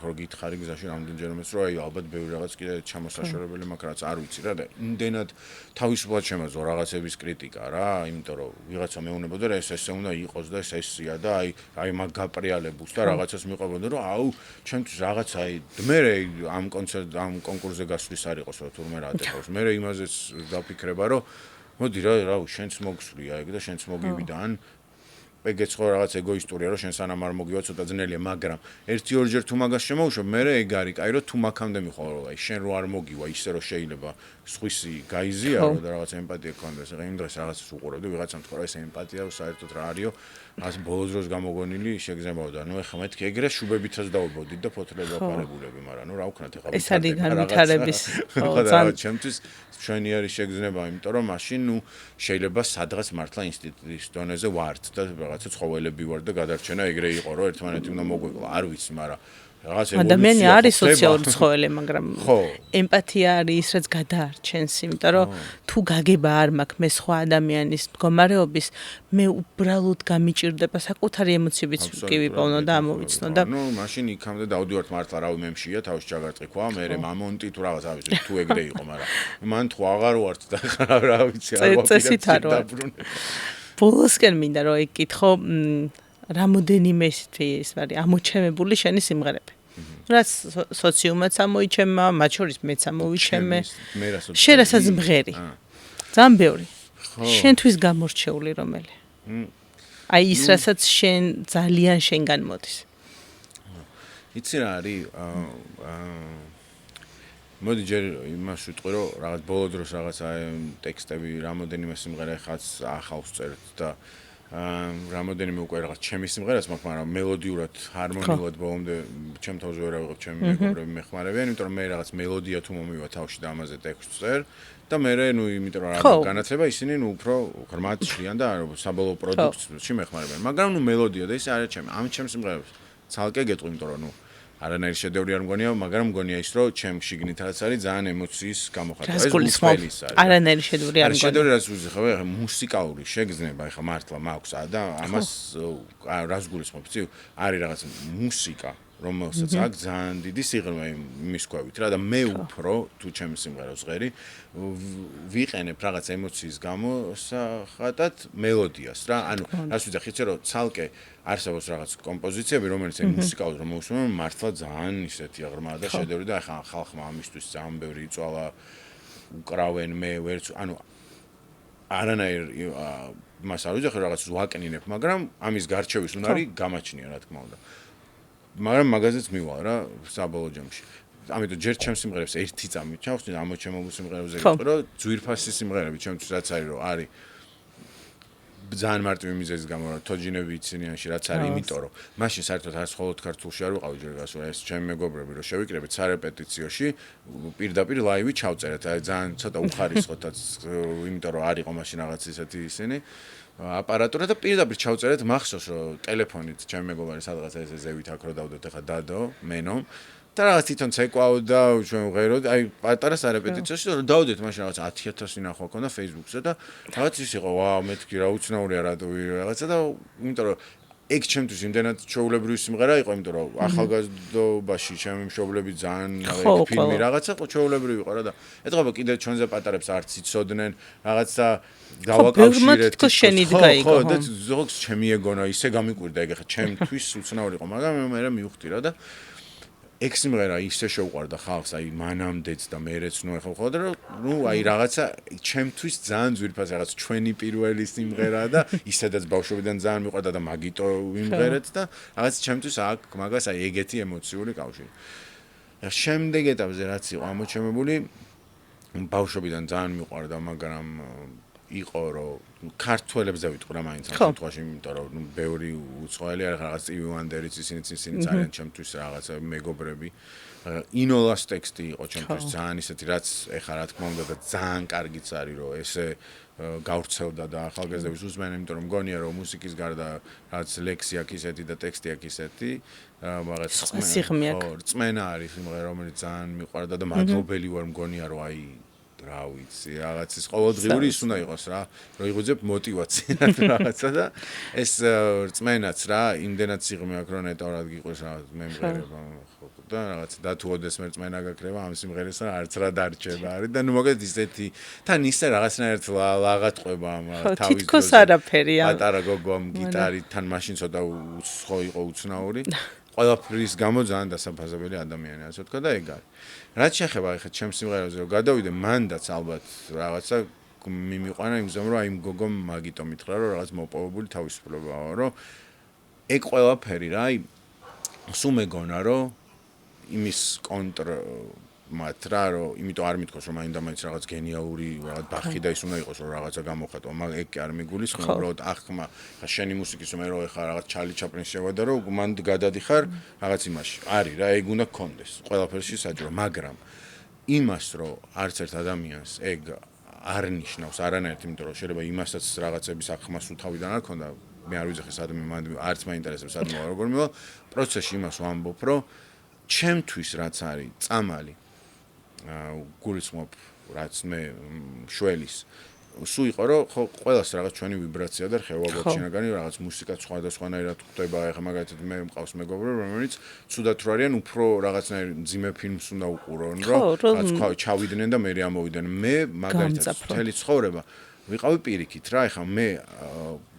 ხო გითხარი გზაში რამდენჯერმეც რომ აი ალბათ ბევრი რაღაც კიდე ჩამოსაშორებელი მაქვს რაც არ ვიცი რა და იმდენად თავისუფლად შემაძლო რაღაცების კრიტიკა რა, იმიტომ რომ ვიღაცა მეუბნებოდა რა ესე უნდა იყოს და ესეა და აი მაგ გაპრიალებულს და რაღაცას მიყვებოდა რომ აუ ჩემთვის რაღაცა აი მე ამ კონკურსზე გასვლის არ იყოს რა თურმე რა ატეხავს მე იმაზეც დაფიქრება რომ მოდი რა შენც მოგსვლია ეგ და შენც მოგივიდა ან ეგეც ხო რაღაც ეგოისტურია რომ შენ სანამ არ მოგივა ცოტა ძნელია მაგრამ 1-2 ჯერ თუ მაგას შემოუშვებ მე ეგ არის კაი რომ თუ მაგამდე მიხვალ აი შენ რო არ მოგივა ისე რომ შეიძლება სხვისი გაიზიარო და რაღაც ემპათია გქონდეს აი იმ დროს რაღაცას უყურებდი ვიღაცამ თქვა რომ ეს ემპათია საერთოდ რა არისო ას ბოლოს დროს გამოგონილი შეგზნებოდა ნუ ეხლა მეთქი ეგრე შუბებითაც დავობოდით და ფოთლები აპარებულები მაგრამ ნუ რა ვქნათ ეხლა ეს არის განვითარების ხო ჩემთვის ჩვენი არის შეგზნება იმიტომ რომ მაშინ ნუ შეიძლება სადღაც მართლა ინსტიტუტის დონეზე ვართ და რაღაცა ცხოველები ვარ და გადარჩენა ეგრე იყო რომ ერთმანეთი უნდა მოგვეკლა არ ვიცი მაგრამ ადამიანი არის სოციალური ცხოველი, მაგრამ ემპათია არის ის, რაც გადაარჩენს, იმიტომ რომ თუ გაგება არ მაქვს მე სხვა ადამიანის მდგომარეობის, მე უბრალოდ გამიჭირდება საკუთარი ემოციებიც კი ვიპოვნო და ამოვიცნო და ნუ მაშინ იქამდე დავდივართ მართლა რავი მე მშია თავის ჯაგარტყი ხვა, მე მამონტი თუ რაღაც ავიცი თუ ეგრე იყო, მაგრამ მან თუ აღარ ვართ და რა ვიცი არ ვაფიქრებ. ბოლოსკენ მინდა რომ ეგ კითხო რამოდენიმე ის არის ამოჩემებული შენი სიმღერები. რაც სოციუმაც ამოიჩემა, მათ შორის მეც ამოვიჩემე. შენ რასაც მღერი. ძალიან ბევრი. შენთვის გამორჩეული რომელი? აი ის რასაც შენ ძალიან შენგან მოდის. იცი რა არის? მოდი ჯერ იმას ვიტყვი რომ რაღაც ბოლო დროს რაღაც ტექსტები რამოდენიმე სიმღერა ხაც ახავს წერთ და რამოდენიმე უკვე რაღაც ჩემი სიმღერაც მაქვს, მაგრამ მელოდიურად, ჰარმონიულად ბოლომდე ჩემ თავზე ვერ ავიღებ ჩემი მეგობრები მეხმარებიან, იმიტომ რომ მე რაღაც მელოდია თუ მომივა თავში და ამაზე ტექსტს წერ და მე ნუ იმიტომ რომ რა განათლება ისინი ნუ უფრო ღრმად შლიან და საბოლოო პროდუქტში მეხმარებიან, მაგრამ ნუ მელოდია და ის არის ჩემი. ამ ჩემ სიმღერებს ცალკე გეტყვი, იმიტომ რომ ნუ არანაირი შედევრი არ მგონია, მაგრამ მგონია ის რომ ჩემ შიგნით რაც არის ძალიან ემოციის გამოხატვა. ეს გულისხმობს. არანაირი შედევრი არ მგონია. შედევრი რაც უძიხა, ეხა მუსიკალური შეგრძნება, ეხა მართლა მაქვს და ამას რას გულისხმობ, იცი? არის რაღაც მუსიკა, რომელსაც აქვს ძალიან დიდი სიღრმე იმის ქვევით რა და მე უფრო თუ ჩემი სიმღერას ღერი ვიყენებ რაღაც ემოციის გამოსახატად მელოდიას რა. ანუ რას ვიძახი, იცი რომ ცალკე არსებობს რაღაც კომპოზიციები, რომელიც მუსიკალურად რომ მოვუსმენ, მართლა ძალიან ისეთია ღრმა და შედევრი და ახლა ხალხმა ამისთვის ძალიან ბევრი იწვალა, უკრავენ მე ვერც, ანუ არანაირ მას არ ვიძახი რაღაც ვაკნინებ, მაგრამ ამის გარჩევის უნარი გამაჩნია რა თქმა უნდა. მაგრამ მაგაზეც მივალ რა საბოლოო ჯამში. ამიტომ ჯერ ჩემს სიმღერებს ერთი წამით ჩავხსნი ამოჩემობილ სიმღერებზე გეტყვი რომ ძვირფასი სიმღერები ჩემთვის რაც არის რომ არის ძალიან მარტივი მიზეზის გამო რა თოჯინები იცინიანში რაც არის იმიტომ რომ მაშინ საერთოდ არც მხოლოდ ქართულში არ ვიყავი ჯერ გასულ ეს ჩემი მეგობრები რომ შევიკრებით სარეპეტიციოში პირდაპირ ლაივი ჩავწერეთ აი ძალიან ცოტა უხარისხოთაც იმიტომ რომ არ იყო მაშინ რაღაც ისეთი ისინი აპარატურა და პირდაპირ ჩავწერეთ მახსოვს რომ ტელეფონით ჩემი მეგობარი სადღაც ესე ზევით აქ რო დავდოთ ეხა დადო მენო და რაღაც თვითონ ცეკვაო და ჩვენ ვღეროდ აი პატარა სარეპეტიციაში რომ დავდეთ მაშინ რაღაც 10000 ნახვა ქონდა Facebook-ზე და რაღაც ის იყო ვა მეთქი რა უცნაურია რაღაცა და იმიტომ რომ ეგ ჩემთვის იმდენად ჩვეულებრივი სიმღერა იყო იმიტომ რომ ახალგაზრდობაში ჩემი მშობლები ძალიან ფილმი რაღაცა ჩვეულებრივი იყო რა და ეთქობა კიდე ჩვენზე პატარებს არც იცოდნენ რაღაცა დავაკავშირეთ ხო შენი დგა იყო ხო და ზოგს ჩემი ეგონა ისე გამიკვირდა ეგ ხა ჩემთვის უცნაური იყო მაგრამ მე მივხვდი რა და ეგ სიმღერა ისე შეუყვარდა ხალხს აი მანამდეც და მერეც ნუ ეხლა ხო და ნუ აი რაღაცა ჩემთვის ძალიან ძვირფასი რაღაც ჩვენი პირველი სიმღერაა და ისედაც ბავშვობიდან ძალიან მიყვარდა და მაგიტო ვიმღერეთ და რაღაც ჩემთვის აქ მაგას აი ეგეთი ემოციური კავშირი. შემდეგ ეტაპზე რაც იყო ამოჩემებული ბავშვობიდან ძალიან მიყვარდა მაგრამ იყო რომ ქართველებზე ვიტყვი რა მაინც ამ შემთხვევაში იმიტომ რომ ბევრი უცხოელი არის რაღაც სტივი ვანდერიც ისინიც არიან ჩემთვის რაღაცა მეგობრები ინოლას ტექსტი იყო ჩემთვის ძალიან ისეთი რაც ეხლა რა თქმა უნდა და ძალიან კარგიც არის რომ ესე გავრცელდა და ახალგაზრდების უსმენენ იმიტომ რომ მგონია რომ მუსიკის გარდა რაც ლექსი აქვს ისეთი და ტექსტი აქვს ისეთი რაღაც რწმენა არის სიმღერა რომელიც ძალიან მიყვარდა და მადლობელი ვარ მგონია რომ აი რა ვიცი რაღაც ის ყოველდღიური ის უნდა იყოს რა რომ იღვიძებ мотивაციად რაღაცა და ეს რწმენაც რა იმდენად სიღრმე აქვს რომ ნეტავად გიყვის რა მემღერება ხო და რაღაც და თუ ოდეს მე რწმენა გაქრება ამ სიმღერისა არც რა დარჩება არის და ნუ მოგეთ ისეთი თან ისე რაღაცნაირად ლაღატყვება ამ თავის თითქოს არაფერია პატარა გოგომ გიტარით თან მაშინ ცოტა უცხო იყო უცნაური ყველაფრის გამო ძალიან დასაფასებელი ადამიანი ასე ვთქვა და ეგ არის რაც შეეხება ახლა ჩემს სიმღერაზე რომ გადავიდე მანდაც ალბათ რაღაცა მიმიყვანა იმზომ რომ აი იმ გოგომ მაგიტომ მითხრა რომ რაღაც მოპოვებული თავისუფლებაა რომ ეგ ყველაფერი რა აი სულ მეგონა რომ იმის კონტრ რა რომ იმიტომ არ მithქოს რომ აინდა მაინც რაღაც გენიალური რაღაც ბახი და ის უნდა იყოს რომ რაღაცა გამოხატო მაგ ეგ კი არ მიგულისხმობ უბრალოდ ახმა ხა შენი მუსიკის რომ ეხა რაღაც ჩარლი ჩაპლინის შევადა რომ მან გადადიხარ რაღაც იმაში არის რა ეგ უნდა გქონდეს ყველაფერში საჭირო მაგრამ იმას რომ არც ერთ ადამიანს ეგ არ ნიშნავს არანაირად იმიტომ რომ შეიძლება იმასაც რაღაცების ახმას უთავიდან არ ქონდა მე არ ვიძახი სადმე არც მაინტერესებს სადმე როგორ მივა პროცესში იმას ვამბობ რომ ჩემთვის რაც არის წამალი გულისხმობ რაც მე შველის სულ იყო რომ ხო ყველას რაღაც ჩვენი ვიბრაცია და ხევა გვაჩინაგანი რაღაც მუსიკა სხვადასხვანაირად ხდება ეხლა მაგალითად მე მყავს მეგობრო რომელიც ცუდად რო არიან უფრო რაღაცნაირ ძიმე ფილმს უნდა უყურონ რომ რაც ჩავიდნენ და მე ამოვიდნენ მე მაგალითად მთელი ცხოვრება ვიყავი პირიქით რა ეხლა მე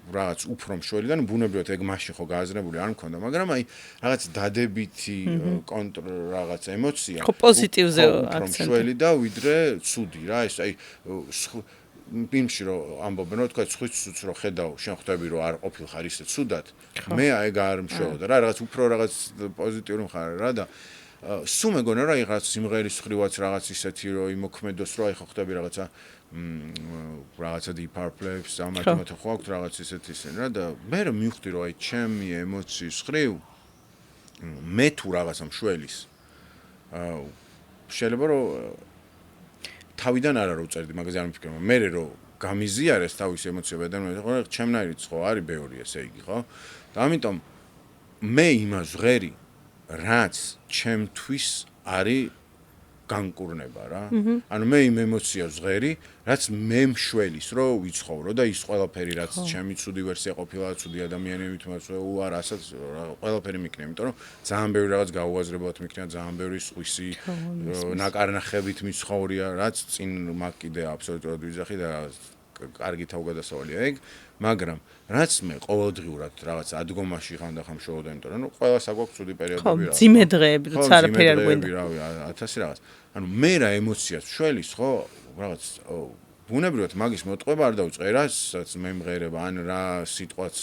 რაღაც უფრო მშველი და ბუნებრივად ეგ მაშინ ხო გააზრებული არ მქონდა მაგრამ აი რაღაც დადებითი კონტრ რაღაც ემოცია ხო პოზიტივზე აქცენტი მშველი და ვიდრე ცუდი რა ეს აი ფილმში რომ ამბობენ რომ თქვა ცხვირს რო ხედავ შენ ხვდები რომ არ ყოფილხარ ისე ცუდად მე ეგ არ მშველოდა რა რაღაც უფრო რაღაც პოზიტიური მხარე რა და სულ მეგონა რომ აი რაღაც სიმღერის ხრივაც რაღაც ისეთი რომ იმოქმედოს რომ აი ხო ხვდები რაღაცა რაღაცა Deep Purple-ს ამათ ხო აქვს რაღაც ისეთი ისინი რა და მე რომ მივხვდი რომ აი ჩემი ემოციის ხრივ მე თუ რაღაცა მშველის შეიძლება რომ თავიდან არა რომ წერდი მაგაზე არ მიფიქრე მე რომ გამიზიარეს თავის ემოციები და მე ხო ჩემნაირიც ხო არის ბევრი ესე იგი ხო და ამიტომ მე იმას ღერი რაც ჩემთვის არის განკურნება რა. ანუ მე იმ ემოციას ღერი, რაც მე მშველის, რომ ვიცხოვრო და ის ყველაფერი რაც ჩემი ცუდი ვერსია ყოფილა, ცუდი ადამიანებით მოცეულ არ ასაც ყველაფერი მიქნია, იმიტომ რომ ძალიან ბევრი რაღაც გაუაზრებლად მიქნია, ძალიან ბევრი სხვისი ნაკარნახებით მიცხოვრია, რაც წინ მაგ კიდე აბსოლუტურად ვიძახი და კარგი თავგადასავალია ეგ, მაგრამ რაც მე ყოველდღიურად რაღაც ადგომაში ხანდახან შევოდა, იმიტომ რომ ყველას აქვს ცუდი პერიოდები რა. ხო, ძიმე დღეები, როცა არაფერი არ გვენდა. რავი, 1000 რაღაც. ანუ მე რა ემოციას შველის, ხო, რაღაც ბუნებრივად მაგის მოტყვა არ დაუწყე რა, სადაც მე მღერება, ან რა სიტყვაც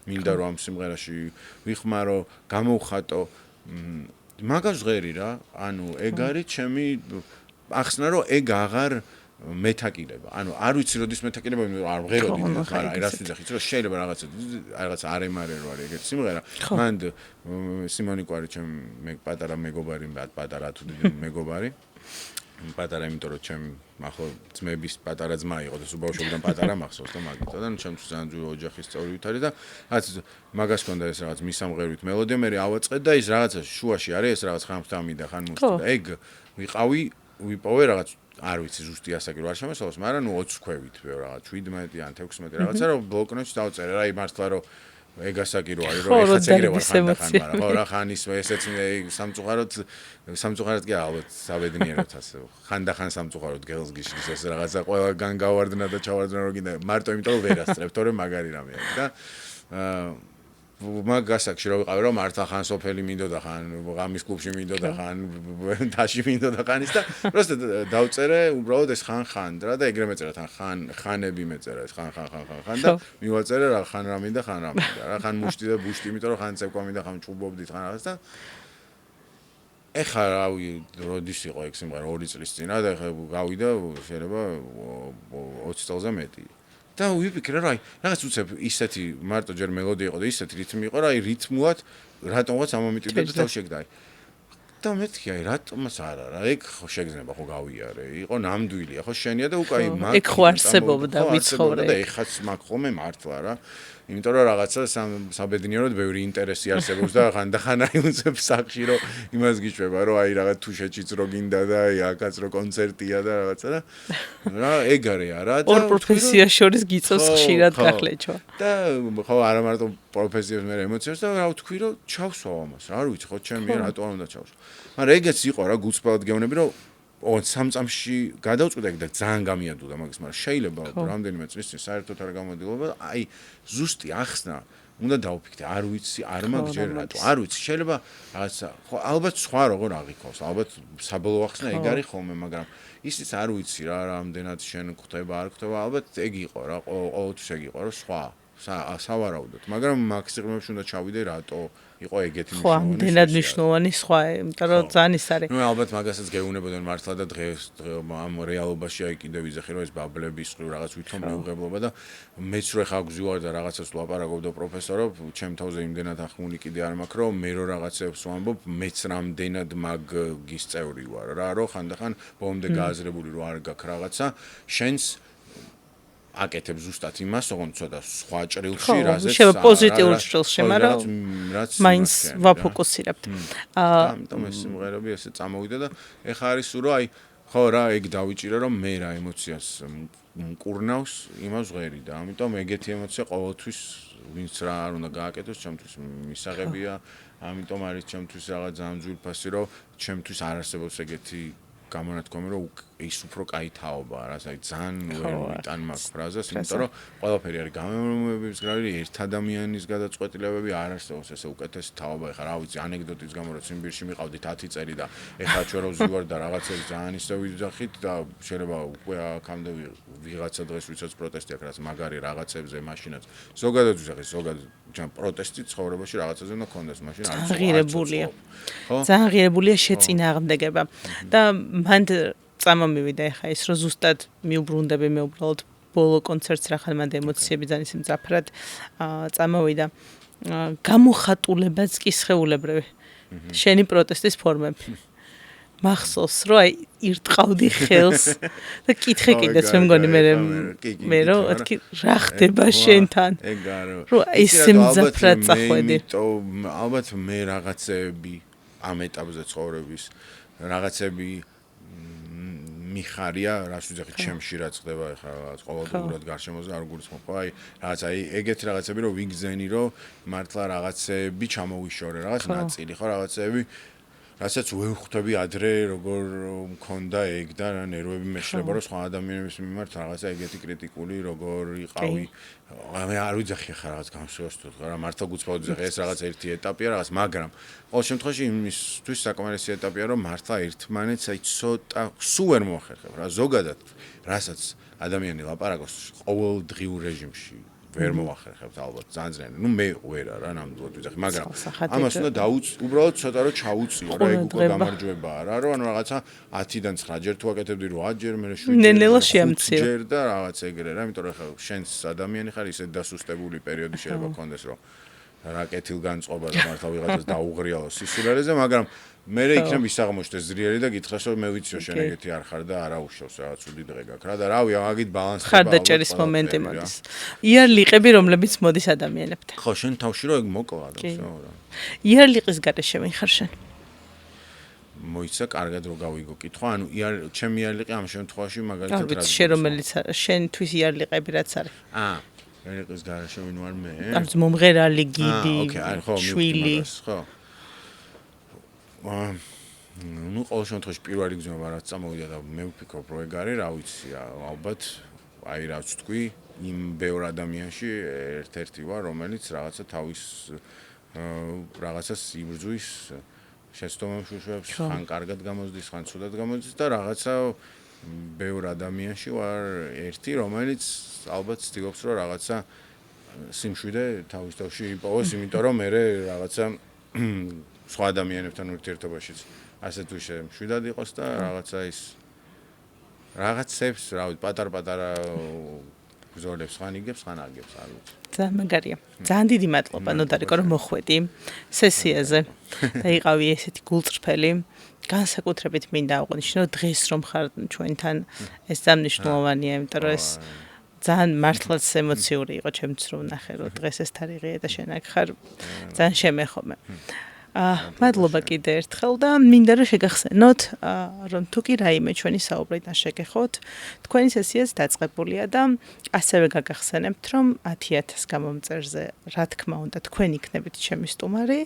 მინდა რომ ამ სიმღერაში ვიხმარო, გამოვხატო. მაგას ღერი რა, ანუ ეგ არის ჩემი ახსნა რომ ეგ აღარ მეთაკილება. ანუ არ ვიცი როდის მეთაკილება, არ ვღეროდი, მაგრამ აი რას ვიძახით, რომ შეიძლება რაღაცა არემარე რო არის ეგეთი სიმღერა. მანდ სიმონიკვარი ჩემი პატარა მეგობარი, პატარა თუ დიდი მეგობარი. პატარა იმიტომ რომ ჩემი ახლა ძმების პატარა ძმა იყო და ბავშვობიდან პატარა მახსოვს და მაგითო და ჩემთვის ძალიან ძვირი ოჯახის წევრი ვითარი და რაც მაგას ჰქონდა ეს რაღაც მისამღერვით მელოდია მე ავაწყე და ის რაღაცა შუაში არის ეს რაღაც ხანხთამი და ხან მუსტი და ეგ ვიყავი ვიპოვე რაღაც არ ვიცი ზუსტი ასაკი რო არ შემოსავს, მაგრამ ნუ 20 ქვევით რაღაც 17 ან 16 რაღაცა რომ ბლოკნოტში დავწერე რა იმართლა რომ ეგ ასაკი რო არის რომ ეხაც ეგრე ვარ ხანდახან, მაგრამ ხო რა ხან ის ესეც სამწუხაროდ კი ალბათ საბედნიეროდ ასე ხანდახან სამწუხაროდ გელს გიშლის ეს რაღაცა ყველგან გავარდნა და ჩავარდნა რომ გინდა მარტო იმიტომ რომ ვერ ასწრებ თორემ მაგარი რამე არის და მაგ გასაკში რო ვიყავი რომ მართლა ხან სოფელი მინდოდა ხან ღამის კლუბში მინდოდა ხან თაში მინდოდა ხანის და просто დავწერე უბრალოდ ეს ხან რა და ეგრე მეწერა თან ხანები მეწერა ეს ხან და მივაწერე რა ხან რა მინდა ხან რა მინდა რა ხან მუშტი და ბუშტი იმიტომ რომ ხან ცეკვა მინდა ხან ჭუბობდით ხან რაღაც და ეხა რავი როდის იყო ეგ სიმღერა 2 წლის წინ რა და ეხა გავიდა შეიძლება 20 წელზე მეტი და ვიფიქრე რა, რაღაც უცებ ისეთი მარტო ჯერ მელოდია იყო და ისეთი რითმი იყო, რა, რითმულად რატომღაც ამომიტივდა და თავ შეგდა. და მეთქი აი რატომაც არა რა ეგ ხო შეგზნება ხო გავიარე იყო ნამდვილია ხო შენია და უკვე აი მაგ ეგ ხო არსებობდა ვიცხოვრე და ეხაც მაგ ხოლმე მართლა რა იმიტომ რომ რაღაცა საბედნიეროდ ბევრი ინტერესი არსებობს და ხანდახან აი უცებ სახში რომ იმას გიშვება რომ აი რაღაც თუშეთშიც რო გინდა და აი აქაც რო კონცერტია და რაღაცა და რა ეგ არის არა და ორ პროფესიას შორის გიწევს ხშირად გახლეჩვა და ხო არა მარტო პროფესიებს მე ემოციებს და რა ვთქვი რომ ჩავსვავ ამას რა ვიცი ხო ჩემი რატო არ უნდა ჩავსვავ მაგრამ ეგეც იყო რა გულწრფელად გეუბნები რომ სამ წამში გადავწყვიტე და ძალიან გამიადულა მაგის მაგრამ შეიძლება რამდენიმე წლის წინ საერთოდ არ გამოდიოდა აი ზუსტი ახსნა უნდა დავფიქრე არ ვიცი არ მაქვს ჯერ რატო არ ვიცი შეიძლება რაღაცა ხო ალბათ სხვა როგორ აღიქოს ალბათ საბოლოო ახსნა ეგ არის ხოლმე მაგრამ ისიც არ ვიცი რა რამდენად შენ ხვდება არ ხვდება ალბათ ეგ იყო რა ყოველთვის ეგ იყო რა სხვა სავარაუდოდ მაგრამ მაგ სიღრმეებში უნდა ჩავიდე რატო იყო ეგეთი მნიშვნელოვანი. ხო, ამდენად მნიშვნელოვანი სხვა, იმიტომ რომ ძალიან ის არის. ნუ ალბათ მაგასაც გეუბნებოდნენ მართლა და დღეს ამ რეალობაში აი კიდევ ვიზახი რომ ეს ბაბლების ყრივ რაღაც ვითომ მეუღებლობა და მეც რო ხა გვზივარ და რაღაცას ვლაპარაკობ და პროფესორო, ჩემ თავზე იმდენად ახმული კიდე არ მაქვს რომ მე რო რაღაცებს ვამბობ, მეც რამდენად მაგის წევრი ვარ რა, რომ ხანდახან ბოლომდე გააზრებული რო არ გაქვს რაღაცა, შენს აკეთებ ზუსტად იმას, ოღონდ ცოტა სხვა ჭრილში, რაზეც შეიძლება პოზიტიურ ჭრილში, მაგრამ მაინც ვაფოკუსირებთ. ამიტომ ეს სიმღერები ესე წამოვიდა და ეხა არის სულ რომ აი ხო რა ეგ დავიჭირე რომ მე რა ემოციას მკურნავს იმას ღერი და ამიტომ ეგეთი ემოცია ყოველთვის ვინც რა არ უნდა გააკეთოს ჩემთვის მისაღებია, ამიტომ არის ჩემთვის რაღაც ძალიან ძვირფასი რომ ჩემთვის არ არსებობს ეგეთი გამონათქვამი რომ ის უფრო კაი თაობა რა, აი ძალიან ვერ ვიტან მაგ ფრაზას, იმიტომ რომ ყველაფერი არის გამომრჩევლების გრადი, ერთ ადამიანის გადაწყვეტილებები არ არსებობს ესე უკეთესი თაობა. ეხლა რა ვიცი, ანეკდოტის გამო რომ ციმბირში მიყავდით 10 წელი და ეხლა ჩვენ რო ვზივარ და რაღაცები ძალიან ისე ვიძახით და შეიძლება უკვე აქამდე ვიღაცა დღეს ვიცაც პროტესტი აქვს რაც მაგარი რაღაცებზე მაშინაც. ზოგადად ვიზახით, ზოგადად ჯან პროტესტი ცხოვრებაში რაღაცაზე უნდა კონდეს მაშინ არ ვიცი. ღირებულია. ხო? ძალიან ღირებულია შეწინააღმდეგება და მანდ წამომივიდა ეხა ის რომ ზუსტად მიუბრუნდები მე უბრალოდ ბოლო კონცერტს რახან მანდ ემოციები ძალიან ისე მძაფრად წამოვიდა გამოხატულებაც კი სხეულებრივი შენი პროტესტის ფორმები მახსოვს რომ აი ირტყავდი ხელს და კითხე კიდეც მე მგონი მე რომ თქვი რა ხდება შენთან ეგ არა რომ ისე მძაფრად წახვედი ალბათ მე რაღაცები ამ ეტაპზე ცხოვრების რაღაცები მიხარია, რას ვიძახი ჩემში რაც ხდება ეხლა რაღაც ყოველდღურად გარშემოზე არ გულისხმობ, აი რაღაც აი ეგეთი რაღაცები რომ ვიგზენი რომ მართლა რაღაცები ჩამოვიშორე, რაღაც ნაწილი ხო რაღაცები რასაც ვერ ხვდები ადრე როგორ მქონდა ეგ და რა ნერვები მეშლება რომ სხვა ადამიანების მიმართ რაღაცა ეგეთი კრიტიკული როგორ იყავი მე არ ვიძახი ახლა რაღაც გამშვევასთვის რა მართლა გულწრფელად ვიძახი ეს რაღაც ერთი ეტაპია რაღაც მაგრამ ყოველ შემთხვევაში იმისთვის საკმარისი ეტაპია რომ მართლა ერთმანეთს აი ცოტა სულ ვერ მოახერხებ რა ზოგადად რასაც ადამიანი ლაპარაკობს ყოველდღიურ რეჟიმში ვერ მოახერხებთ ალბათ ძალიან ნუ მე ვერ არა ნამდვილად ვიძახი მაგრამ ამას უნდა უბრალოდ ცოტა რომ ჩაუწიო რა ეგ უკვე გამარჯვებაა რა რომ ანუ რაღაცა 10-დან 9 ჯერ თუ აკეთებდი 8 ჯერ მე 7 ჯერ და რაღაც ეგრე რა იმიტომ რომ ხა შენს ადამიანი ხარ ისე დასუსტებული პერიოდი შეიძლება გქონდეს რომ რა კეთილგანწყობა და მართლა ვიღაცას დაუღრიალო სისულელეზე მაგრამ მე იქნებ ისაღმოჩნდეს ძლიერი და გითხრას რომ მე ვიციო შენ ეგეთი არ ხარ და არა უშავს რაღაც უდი დღე გაქვს რა და რავი მაგით ბალანსდება ხარდაჭერის მომენტი მოდის იარლიყები რომლებიც მოდის ადამიანებთან ხო შენ თავში რომ ეგ მოკლა და всё რა იარლიყის გარეშე ვინ ხარ შენ მოიცა კარგად რო გავიგო კითხვა ანუ ჩემი იარლიყი ამ შემთხვევაში მაგალითად რა შენ რომელიც შენთვის იარლიყები რაც არის იარლიყის გარეშე ვინ ვარ მე ანუ მომღერალი გიდი შვილი ხო ну ყოველ შემთხვევაში პირველი გზნობა რაც წამოვიდა და მე ვფიქრობ რომ ეგ არის რა ვიცი ალბათ აი რაც თქვი იმ ბევრ ადამიანში ერთ-ერთი ვარ რომელიც რაღაცა თავის რაღაცას იბრძვის შეცდომებს ხან კარგად გამოსდის ხან ცუდად გამოსდის და რაღაცა ბევრ ადამიანში ვარ ერთი რომელიც ალბათ ცდილობს რომ რაღაცა სიმშვიდე თავის თავში იპოვოს იმიტომ რომ მე რაღაცა სხვა ადამიანებთან ურთიერთობაშიც ასე თუ მშვიდად იყოს და რაღაცა ის რაღაცებს, რა ვიცი, პატარ-პატარა გზოლებს ხან იგებს, ხან აგებს, არ ვიცი. ძალიან მაგარია. ძალიან დიდი მადლობა ნოდარიკო რომ მოხვედი სესიაზე და იყავი ესეთი გულწრფელი. განსაკუთრებით მინდა აღვნიშნო დღეს რომ ხარ ჩვენთან ეს ძალიან მნიშვნელოვანია, იმიტომ რომ ეს ძალიან მართლაც ემოციური იყო ჩემთვის რომ ნახე რომ დღეს ეს თარიღია და შენ აქ ხარ ძალიან შემეხომე. მადლობა კიდე ერთხელ და მინდა რომ შეგახსენოთ რომ თუ კი რაიმე ჩვენი საუბრიდან შეგეხოთ თქვენი სესიაც დაწყებულია და ასევე გაგახსენებთ რომ 10,000 გამომწერზე რა თქმა უნდა თქვენ იქნებით ჩემი სტუმარი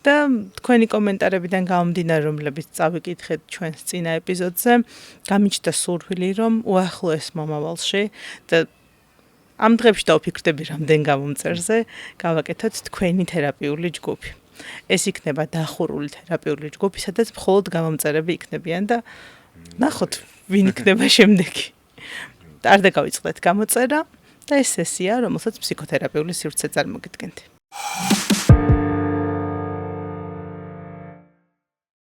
და თქვენი კომენტარებიდან გამომდინარე რომლებიც წავიკითხეთ ჩვენს წინა ეპიზოდზე გამიჩნდა სურვილი რომ უახლოეს მომავალში და ამ დღეებში დავფიქრდები რამდენ გამომწერზე გავაკეთოთ თქვენი თერაპიული ჯგუფი. ეს იქნება დახურული თერაპიული ჯგუფი, სადაც მხოლოდ გამომწერები იქნებიან და ნახოთ, ვინ იქნება შემდეგი. არ დაგავიწყდეთ გამოწერა და ეს სესია, რომელსაც ფსიქოთერაპიული სივრცე წარმოგიდგენთ.